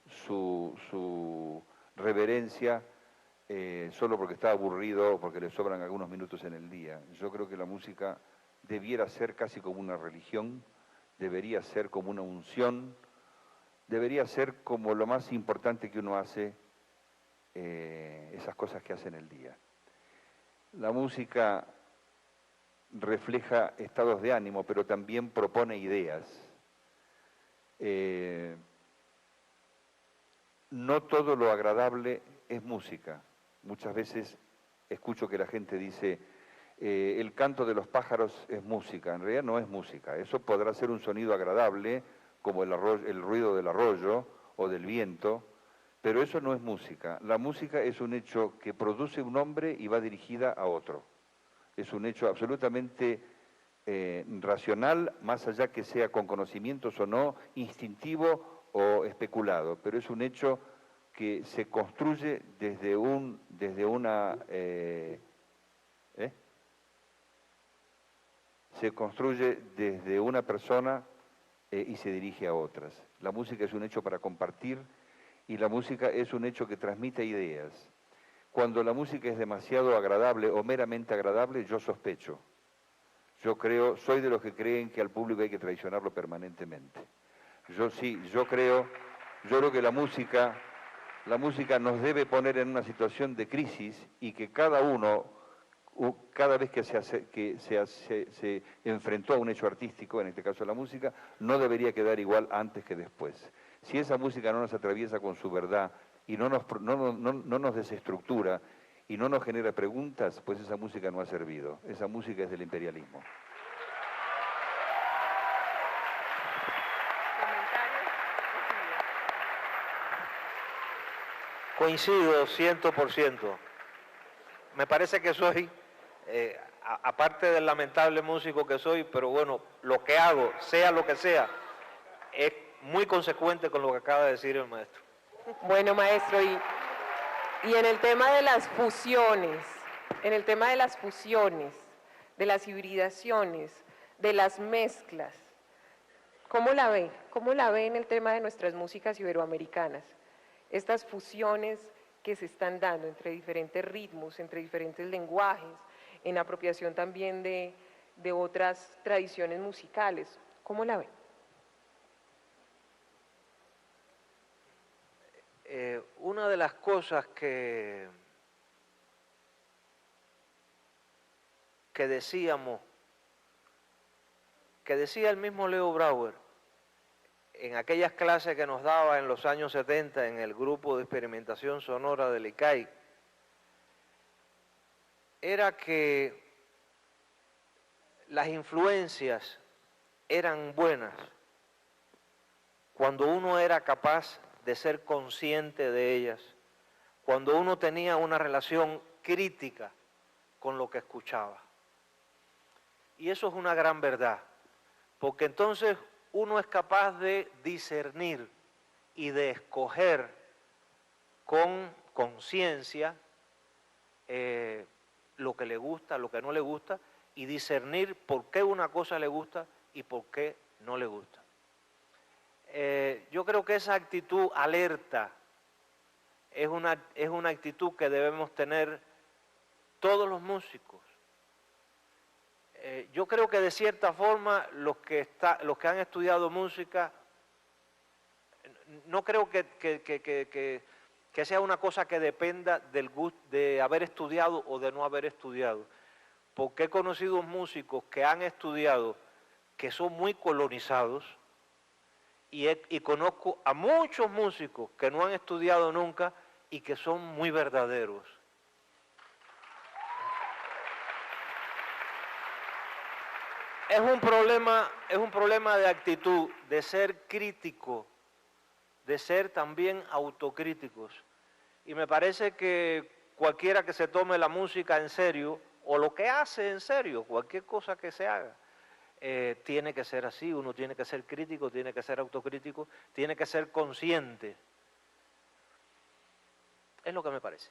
su reverencia solo porque está aburrido o porque le sobran algunos minutos en el día. Yo creo que la música debiera ser casi como una religión, debería ser como una unción, debería ser como lo más importante que uno hace, esas cosas que hace en el día. La música refleja estados de ánimo, pero también propone ideas. No todo lo agradable es música. Muchas veces escucho que la gente dice, el canto de los pájaros es música. En realidad no es música. Eso podrá ser un sonido agradable, como el ruido del arroyo o del viento, pero eso no es música. La música es un hecho que produce un hombre y va dirigida a otro. Es un hecho absolutamente racional, más allá que sea con conocimientos o no, instintivo o especulado, pero es un hecho que se construye desde una persona y se dirige a otras. La música es un hecho para compartir y la música es un hecho que transmite ideas. Cuando la música es demasiado agradable o meramente agradable, yo sospecho. Soy de los que creen que al público hay que traicionarlo permanentemente. Yo creo que la música nos debe poner en una situación de crisis y que cada uno, cada vez que se enfrentó a un hecho artístico, en este caso la música, no debería quedar igual antes que después. Si esa música no nos atraviesa con su verdad y no nos desestructura y no nos genera preguntas, pues esa música no ha servido. Esa música es del imperialismo. Coincido 100%. Me parece que soy, aparte del lamentable músico que soy, pero bueno, lo que hago, sea lo que sea, es muy consecuente con lo que acaba de decir el maestro. Bueno, maestro, y en el tema de las fusiones, de las hibridaciones, de las mezclas, ¿cómo la ve? ¿Cómo la ve en el tema de nuestras músicas iberoamericanas? Estas fusiones que se están dando entre diferentes ritmos, entre diferentes lenguajes, en apropiación también de otras tradiciones musicales. ¿Cómo la ve? Una de las cosas que decía el mismo Leo Brouwer en aquellas clases que nos daba en los años 70 en el grupo de experimentación sonora del ICAI, era que las influencias eran buenas cuando uno era capaz de ser consciente de ellas, cuando uno tenía una relación crítica con lo que escuchaba. Y eso es una gran verdad, porque entonces uno es capaz de discernir y de escoger con conciencia lo que le gusta, lo que no le gusta, y discernir por qué una cosa le gusta y por qué no le gusta. Yo creo que esa actitud alerta es una actitud que debemos tener todos los músicos. Yo creo que de cierta forma los que han estudiado música, no creo que sea una cosa que dependa del gusto de haber estudiado o de no haber estudiado, porque he conocido músicos que han estudiado que son muy colonizados y conozco a muchos músicos que no han estudiado nunca y que son muy verdaderos. Es un problema de actitud, de ser crítico, de ser también autocríticos. Y me parece que cualquiera que se tome la música en serio, o lo que hace en serio, cualquier cosa que se haga, tiene que ser así. Uno tiene que ser crítico, tiene que ser autocrítico, tiene que ser consciente. Es lo que me parece.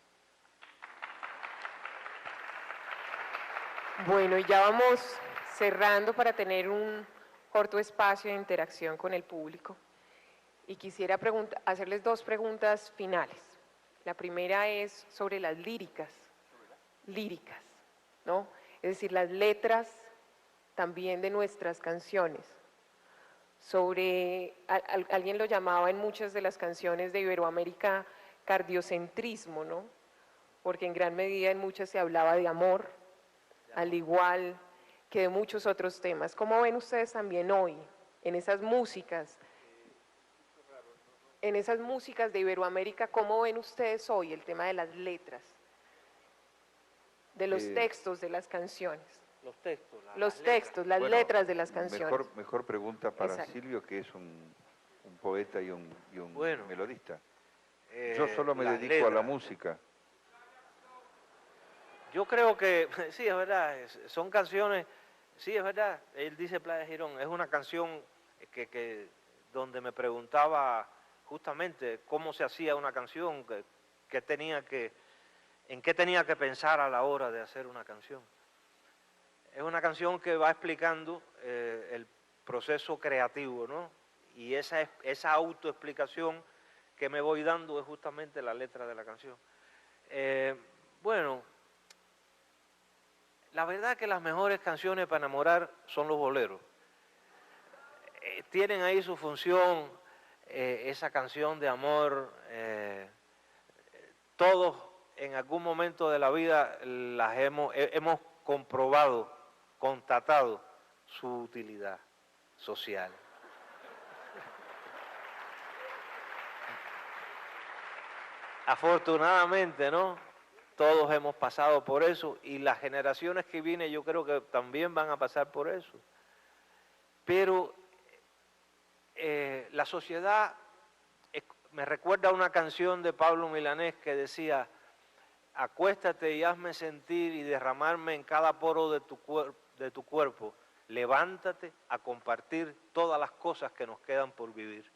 Bueno, y ya vamos cerrando para tener un corto espacio de interacción con el público. Y quisiera hacerles dos preguntas finales. La primera es sobre las líricas, ¿no? Es decir, las letras también de nuestras canciones. Alguien lo llamaba en muchas de las canciones de Iberoamérica cardiocentrismo, ¿no? Porque en gran medida en muchas se hablaba de amor, al igual que de muchos otros temas. ¿Cómo ven ustedes también hoy, en esas músicas de Iberoamérica, cómo ven ustedes hoy el tema de las letras, de los textos de las canciones? Los textos, las letras de las canciones. Mejor pregunta para Exacto. Silvio, que es un poeta y un Bueno, melodista. Yo solo me las dedico a la letras. música. Yo creo que, sí, es verdad, son canciones, sí, es verdad, él dice Playa Girón, es una canción donde me preguntaba justamente cómo se hacía una canción, en qué tenía que pensar a la hora de hacer una canción. Es una canción que va explicando el proceso creativo, ¿no? Y esa autoexplicación que me voy dando es justamente la letra de la canción. Bueno, la verdad es que las mejores canciones para enamorar son los boleros. Tienen ahí su función, esa canción de amor. Todos en algún momento de la vida hemos comprobado, constatado su utilidad social. Afortunadamente, ¿no? Todos hemos pasado por eso y las generaciones que vienen yo creo que también van a pasar por eso. Pero la sociedad, me recuerda una canción de Pablo Milanés que decía: acuéstate y hazme sentir y derramarme en cada poro de tu cuerpo, levántate a compartir todas las cosas que nos quedan por vivir.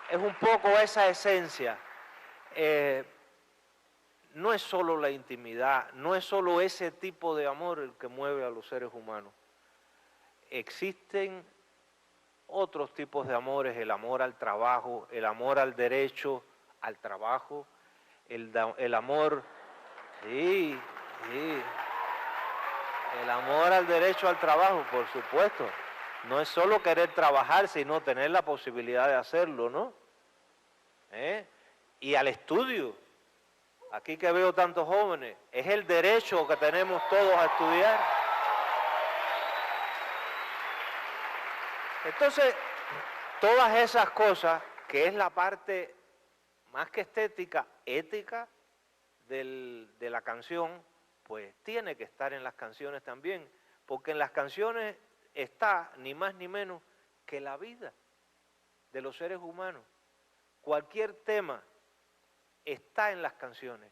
Es un poco esa esencia. No es solo la intimidad, no es solo ese tipo de amor el que mueve a los seres humanos. Existen otros tipos de amores: el amor al trabajo, el amor al derecho al trabajo, el amor, sí, el amor al derecho al trabajo, por supuesto. No es solo querer trabajar, sino tener la posibilidad de hacerlo, ¿no? Y al estudio. Aquí que veo tantos jóvenes, es el derecho que tenemos todos a estudiar. Entonces, todas esas cosas, que es la parte más que estética, ética de la canción, pues tiene que estar en las canciones también, porque en las canciones está ni más ni menos que la vida de los seres humanos. Cualquier tema está en las canciones.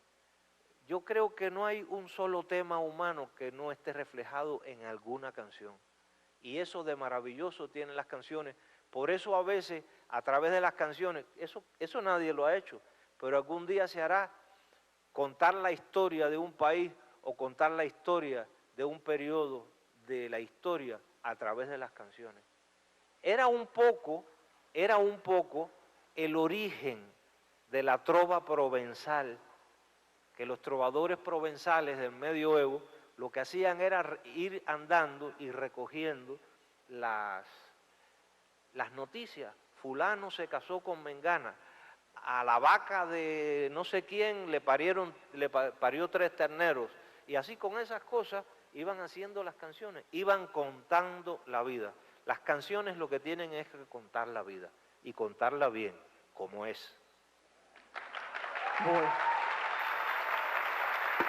Yo creo que no hay un solo tema humano que no esté reflejado en alguna canción. Y eso de maravilloso tienen las canciones. Por eso a veces, a través de las canciones, eso nadie lo ha hecho, pero algún día se hará, contar la historia de un país o contar la historia de un periodo de la historia a través de las canciones. Era un poco el origen de la trova provenzal, que los trovadores provenzales del medioevo lo que hacían era ir andando y recogiendo las noticias. Fulano se casó con Mengana, a la vaca de no sé quién le parió 3 terneros, y así con esas cosas iban haciendo las canciones, iban contando la vida. Las canciones lo que tienen es que contar la vida, y contarla bien, como es. Bueno.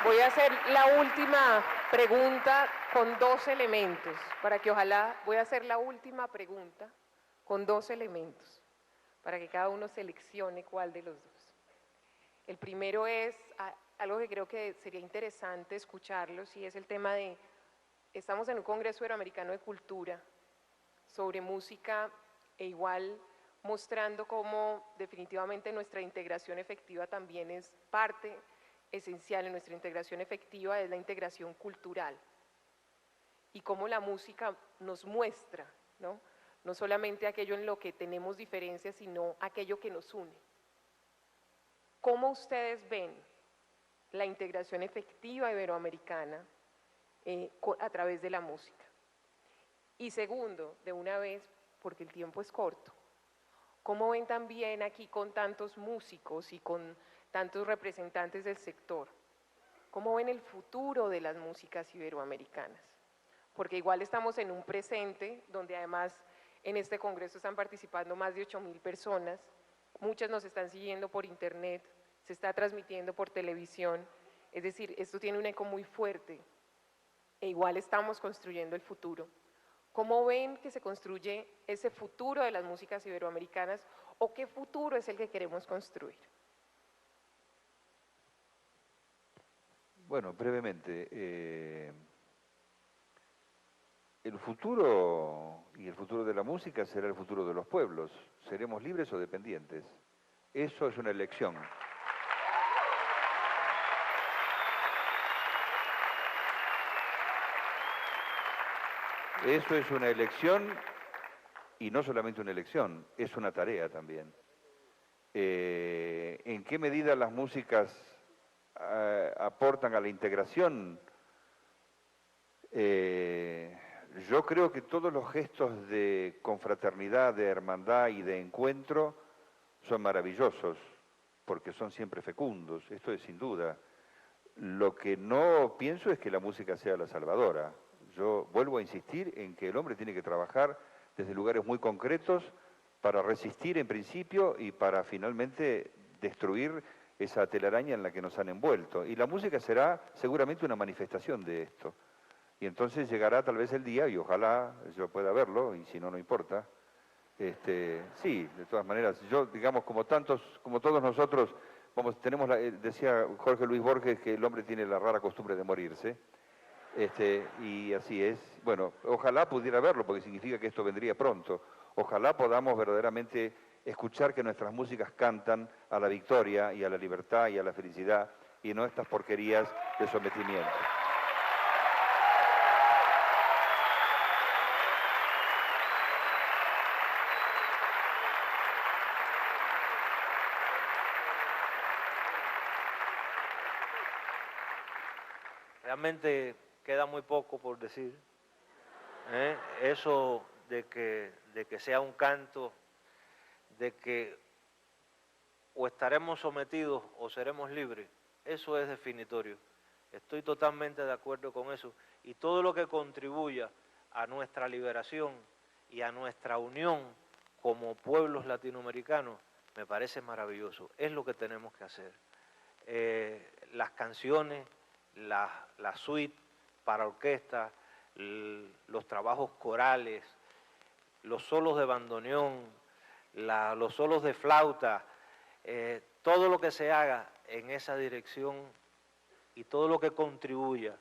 Voy a hacer la última pregunta con 2 elementos, para que voy a hacer la última pregunta con 2 elementos, para que cada uno seleccione cuál de los 2. El primero es algo que creo que sería interesante escucharlos, y es el tema de, estamos en un Congreso Iberoamericano de Cultura sobre música, e igual mostrando cómo definitivamente nuestra integración efectiva también es parte esencial en nuestra integración efectiva, es la integración cultural, y cómo la música nos muestra, ¿no? No solamente aquello en lo que tenemos diferencias, sino aquello que nos une. ¿Cómo ustedes ven la integración efectiva iberoamericana a través de la música? Y segundo, de una vez, porque el tiempo es corto, ¿cómo ven también aquí con tantos músicos y con tantos representantes del sector, cómo ven el futuro de las músicas iberoamericanas? Porque igual estamos en un presente donde además en este congreso están participando más de 8,000 personas, muchas nos están siguiendo por internet, se está transmitiendo por televisión, es decir, esto tiene un eco muy fuerte, e igual estamos construyendo el futuro. ¿Cómo ven que se construye ese futuro de las músicas iberoamericanas, o qué futuro es el que queremos construir? Bueno, brevemente, el futuro y el futuro de la música será el futuro de los pueblos. ¿Seremos libres o dependientes? Eso es una elección. Eso es una elección, y no solamente una elección, es una tarea también. ¿En qué medida las músicas aportan a la integración? Yo creo que todos los gestos de confraternidad, de hermandad y de encuentro son maravillosos. porque son siempre fecundos, esto es sin duda. Lo que no pienso es que la música sea la salvadora. Yo vuelvo a insistir en que el hombre tiene que trabajar desde lugares muy concretos para resistir en principio y para finalmente destruir esa telaraña en la que nos han envuelto. Y la música será seguramente una manifestación de esto. Y entonces llegará tal vez el día, y ojalá yo pueda verlo, y si no, no importa. Sí, de todas maneras, yo, digamos, como todos nosotros, tenemos decía Jorge Luis Borges que el hombre tiene la rara costumbre de morirse. Y así es. Bueno, ojalá pudiera verlo, porque significa que esto vendría pronto. Ojalá podamos verdaderamente escuchar que nuestras músicas cantan a la victoria y a la libertad y a la felicidad, y no estas porquerías de sometimiento. Realmente queda muy poco por decir. Eso de que sea un canto, de que o estaremos sometidos o seremos libres, eso es definitorio. Estoy totalmente de acuerdo con eso. Y todo lo que contribuya a nuestra liberación y a nuestra unión como pueblos latinoamericanos, me parece maravilloso. Es lo que tenemos que hacer. Las canciones, la suite para orquesta, los trabajos corales, los solos de bandoneón, los solos de flauta, todo lo que se haga en esa dirección y todo lo que contribuya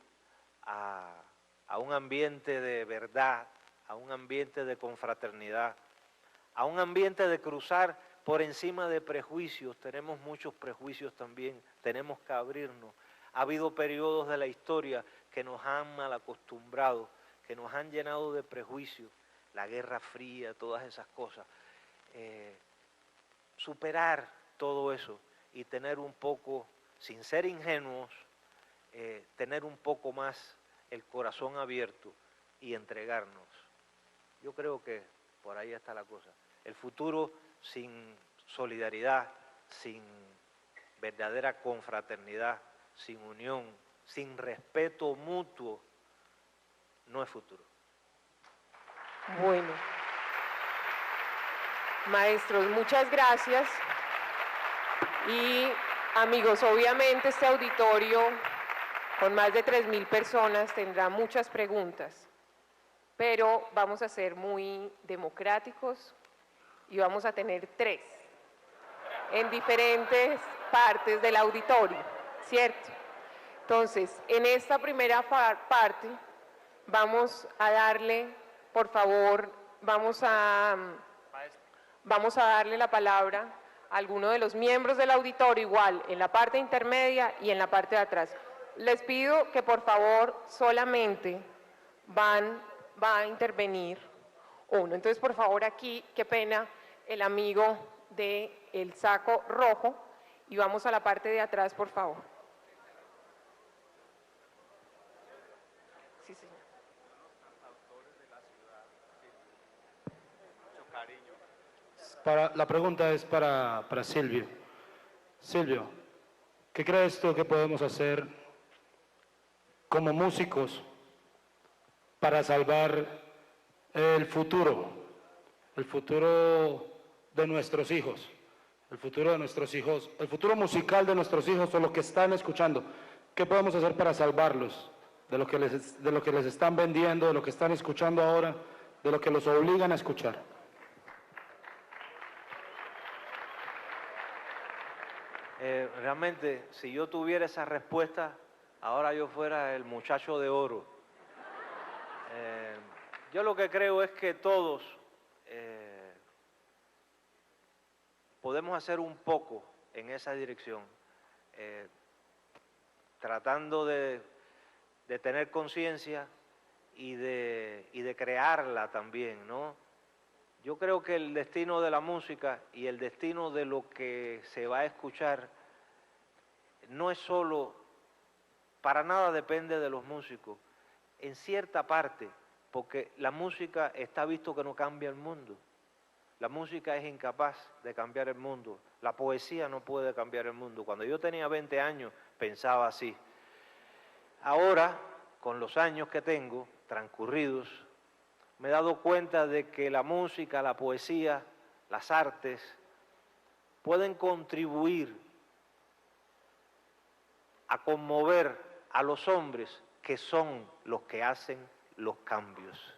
a un ambiente de verdad, a un ambiente de confraternidad, a un ambiente de cruzar por encima de prejuicios. Tenemos muchos prejuicios también, tenemos que abrirnos. Ha habido periodos de la historia que nos han mal acostumbrado, que nos han llenado de prejuicios, la Guerra Fría, todas esas cosas. Superar todo eso y tener un poco, sin ser ingenuos, tener un poco más el corazón abierto y entregarnos. Yo creo que por ahí está la cosa. El futuro sin solidaridad, sin verdadera confraternidad, sin unión, sin respeto mutuo, no es futuro. Bueno, maestros, muchas gracias. Y amigos, obviamente este auditorio con más de 3.000 personas tendrá muchas preguntas, pero vamos a ser muy democráticos y vamos a tener 3 en diferentes partes del auditorio, ¿cierto? Entonces, en esta primera parte vamos a darle, por favor, vamos a darle la palabra a alguno de los miembros del auditorio, igual en la parte intermedia y en la parte de atrás. Les pido que por favor solamente va a intervenir uno. Entonces, por favor, aquí, qué pena, el amigo del saco rojo, y vamos a la parte de atrás, por favor. Sí, señor. La pregunta es para Silvio. Silvio, ¿qué crees tú que podemos hacer como músicos para salvar el futuro de nuestros hijos, el futuro musical de nuestros hijos o lo que están escuchando? ¿Qué podemos hacer para salvarlos de lo que les están vendiendo, de lo que están escuchando ahora, de lo que los obligan a escuchar? Realmente, si yo tuviera esa respuesta, ahora yo fuera el muchacho de oro. Yo lo que creo es que todos podemos hacer un poco en esa dirección, tratando de tener conciencia y de crearla también, ¿no? Yo creo que el destino de la música y el destino de lo que se va a escuchar no es solo, para nada depende de los músicos, en cierta parte, porque la música está visto que no cambia el mundo. La música es incapaz de cambiar el mundo. La poesía no puede cambiar el mundo. Cuando yo tenía 20 años pensaba así. Ahora, con los años que tengo transcurridos, me he dado cuenta de que la música, la poesía, las artes pueden contribuir a conmover a los hombres que son los que hacen los cambios.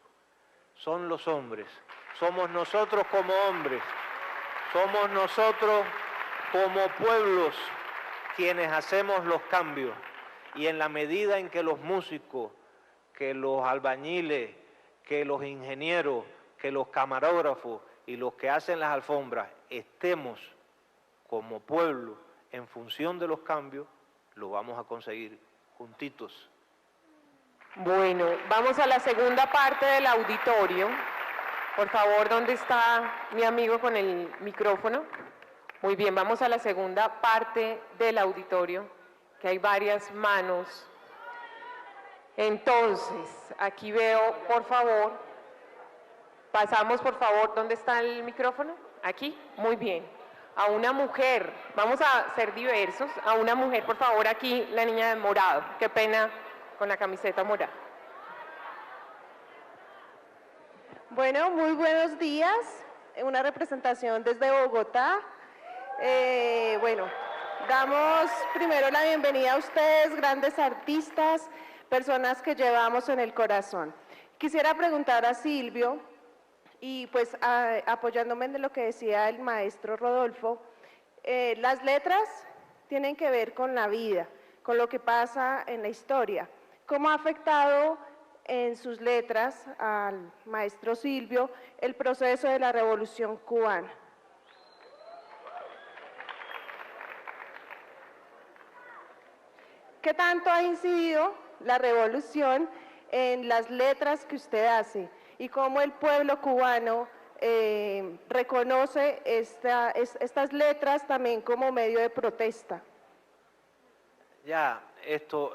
Son los hombres. Somos nosotros como hombres, somos nosotros como pueblos quienes hacemos los cambios. Y en la medida en que los músicos, que los albañiles, que los ingenieros, que los camarógrafos y los que hacen las alfombras estemos como pueblo en función de los cambios, lo vamos a conseguir juntitos. Bueno, vamos a la segunda parte del auditorio. Por favor, ¿dónde está mi amigo con el micrófono? Muy bien, vamos a la segunda parte del auditorio, que hay varias manos. Entonces, aquí veo, por favor, pasamos, por favor, ¿dónde está el micrófono? Aquí, muy bien. A una mujer, vamos a ser diversos, a una mujer, por favor, aquí, la niña de morado, qué pena con la camiseta morada. Bueno, muy buenos días, una representación desde Bogotá. Bueno, damos primero la bienvenida a ustedes, grandes artistas, personas que llevamos en el corazón. Quisiera preguntar a Silvio, y pues apoyándome en lo que decía el maestro Rodolfo, las letras tienen que ver con la vida, con lo que pasa en la historia. ¿Cómo ha afectado en sus letras al maestro Silvio el proceso de la Revolución Cubana? ¿Qué tanto ha incidido la revolución en las letras que usted hace y cómo el pueblo cubano reconoce estas letras también como medio de protesta? Ya,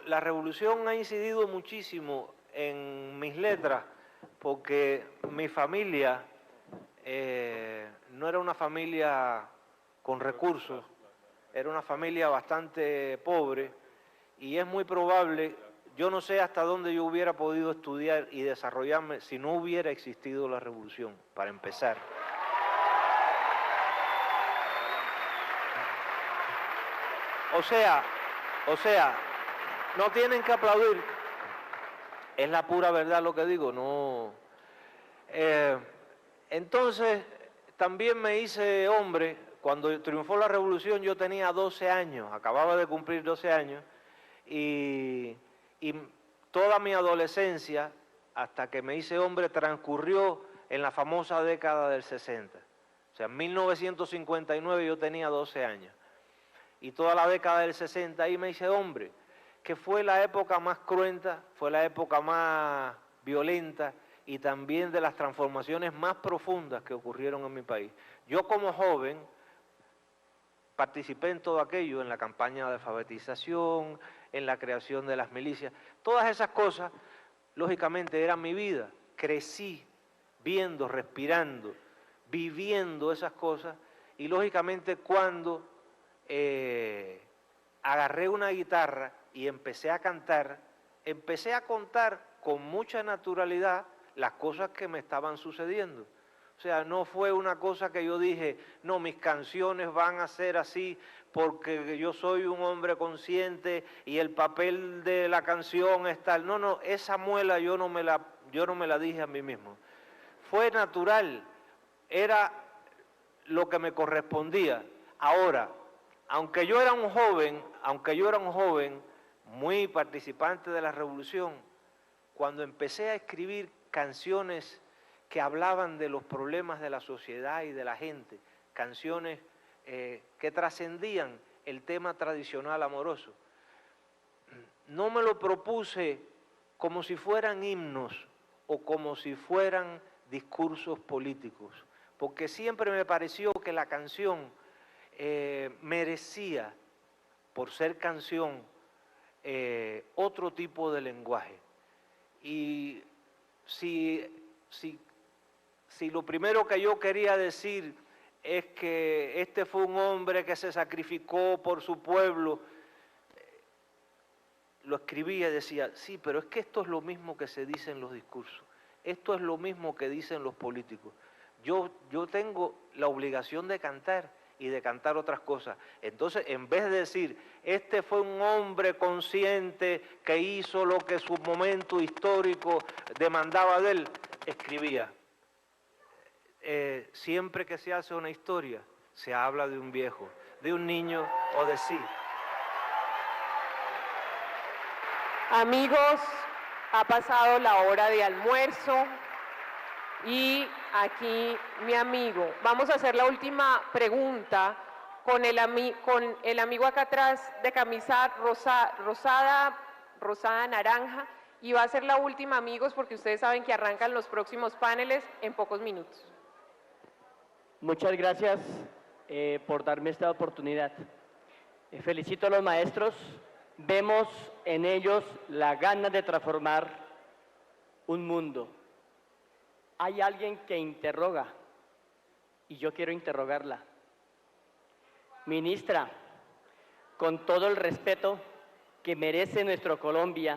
la revolución ha incidido muchísimo en mis letras, porque mi familia no era una familia con recursos, era una familia bastante pobre, y es muy probable, yo no sé hasta dónde yo hubiera podido estudiar y desarrollarme si no hubiera existido la revolución, para empezar. O sea, no tienen que aplaudir. Es la pura verdad lo que digo, no. Entonces, también me hice hombre. Cuando triunfó la revolución yo tenía 12 años, acababa de cumplir 12 años, y toda mi adolescencia, hasta que me hice hombre, transcurrió en la famosa década del 60. O sea, en 1959 yo tenía 12 años. Y toda la década del 60 ahí me hice hombre, que fue la época más cruenta, fue la época más violenta y también de las transformaciones más profundas que ocurrieron en mi país. Yo como joven participé en todo aquello, en la campaña de alfabetización, en la creación de las milicias. Todas esas cosas, lógicamente, eran mi vida. Crecí viendo, respirando, viviendo esas cosas, y lógicamente cuando agarré una guitarra y empecé a cantar, empecé a contar con mucha naturalidad las cosas que me estaban sucediendo. O sea, no fue una cosa que yo dije, no, mis canciones van a ser así porque yo soy un hombre consciente y el papel de la canción es tal. No, no, esa muela yo no me la dije a mí mismo. Fue natural, era lo que me correspondía. Ahora, aunque yo era un joven muy participante de la revolución, cuando empecé a escribir canciones que hablaban de los problemas de la sociedad y de la gente, canciones que trascendían el tema tradicional amoroso, no me lo propuse como si fueran himnos o como si fueran discursos políticos, porque siempre me pareció que la canción merecía, por ser canción, otro tipo de lenguaje. Y si si lo primero que yo quería decir es que este fue un hombre que se sacrificó por su pueblo, lo escribía y decía, sí, pero es que esto es lo mismo que se dice en los discursos, esto es lo mismo que dicen los políticos. Yo tengo la obligación de cantar y de cantar otras cosas. Entonces, en vez de decir, este fue un hombre consciente que hizo lo que su momento histórico demandaba de él, escribía. Siempre que se hace una historia, se habla de un viejo, de un niño o de sí. Amigos, ha pasado la hora de almuerzo y aquí mi amigo. Vamos a hacer la última pregunta con el amigo acá atrás de camisa rosada naranja, y va a ser la última, amigos, porque ustedes saben que arrancan los próximos paneles en pocos minutos. Muchas gracias por darme esta oportunidad. Felicito a los maestros. Vemos en ellos la gana de transformar un mundo. Hay alguien que interroga y yo quiero interrogarla. Ministra, con todo el respeto que merece nuestra Colombia,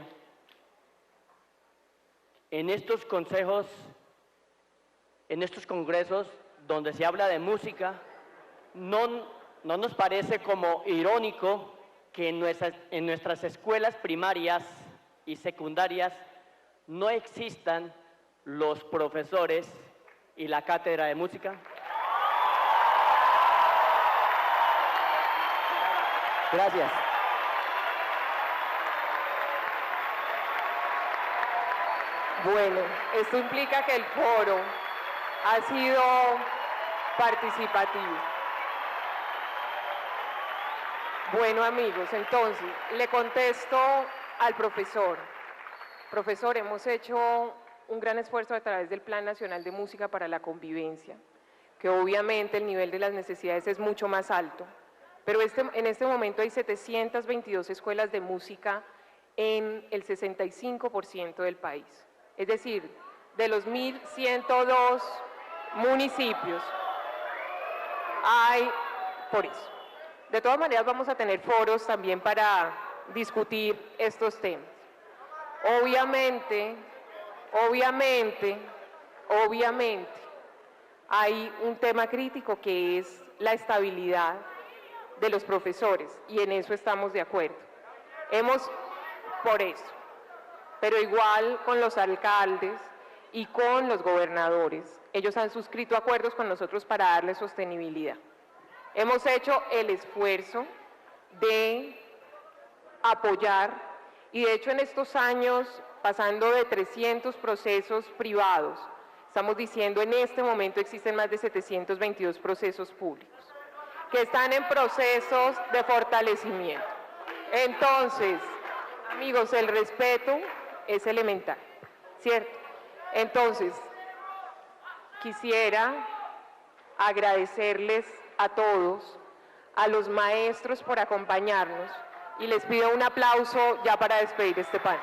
en estos consejos, en estos congresos donde se habla de música, no nos parece como irónico que en nuestras escuelas primarias y secundarias no existan los profesores y la cátedra de música? Gracias. Bueno, esto implica que el foro ha sido participativo. Bueno, amigos, entonces le contesto al profesor. Profesor, hemos hecho un gran esfuerzo a través del Plan Nacional de Música para la Convivencia, que obviamente el nivel de las necesidades es mucho más alto, pero en este momento hay 722 escuelas de música en el 65% del país. Es decir, de los 1.102 municipios hay por eso. De todas maneras vamos a tener foros también para discutir estos temas. Obviamente, hay un tema crítico que es la estabilidad de los profesores y en eso estamos de acuerdo. Por eso, pero igual con los alcaldes y con los gobernadores, ellos han suscrito acuerdos con nosotros para darle sostenibilidad. Hemos hecho el esfuerzo de apoyar y de hecho en estos años, pasando de 300 procesos privados, estamos diciendo en este momento existen más de 722 procesos públicos que están en procesos de fortalecimiento. Entonces, amigos, el respeto es elemental, ¿cierto? Entonces, quisiera agradecerles a todos, a los maestros por acompañarnos y les pido un aplauso ya para despedir este panel.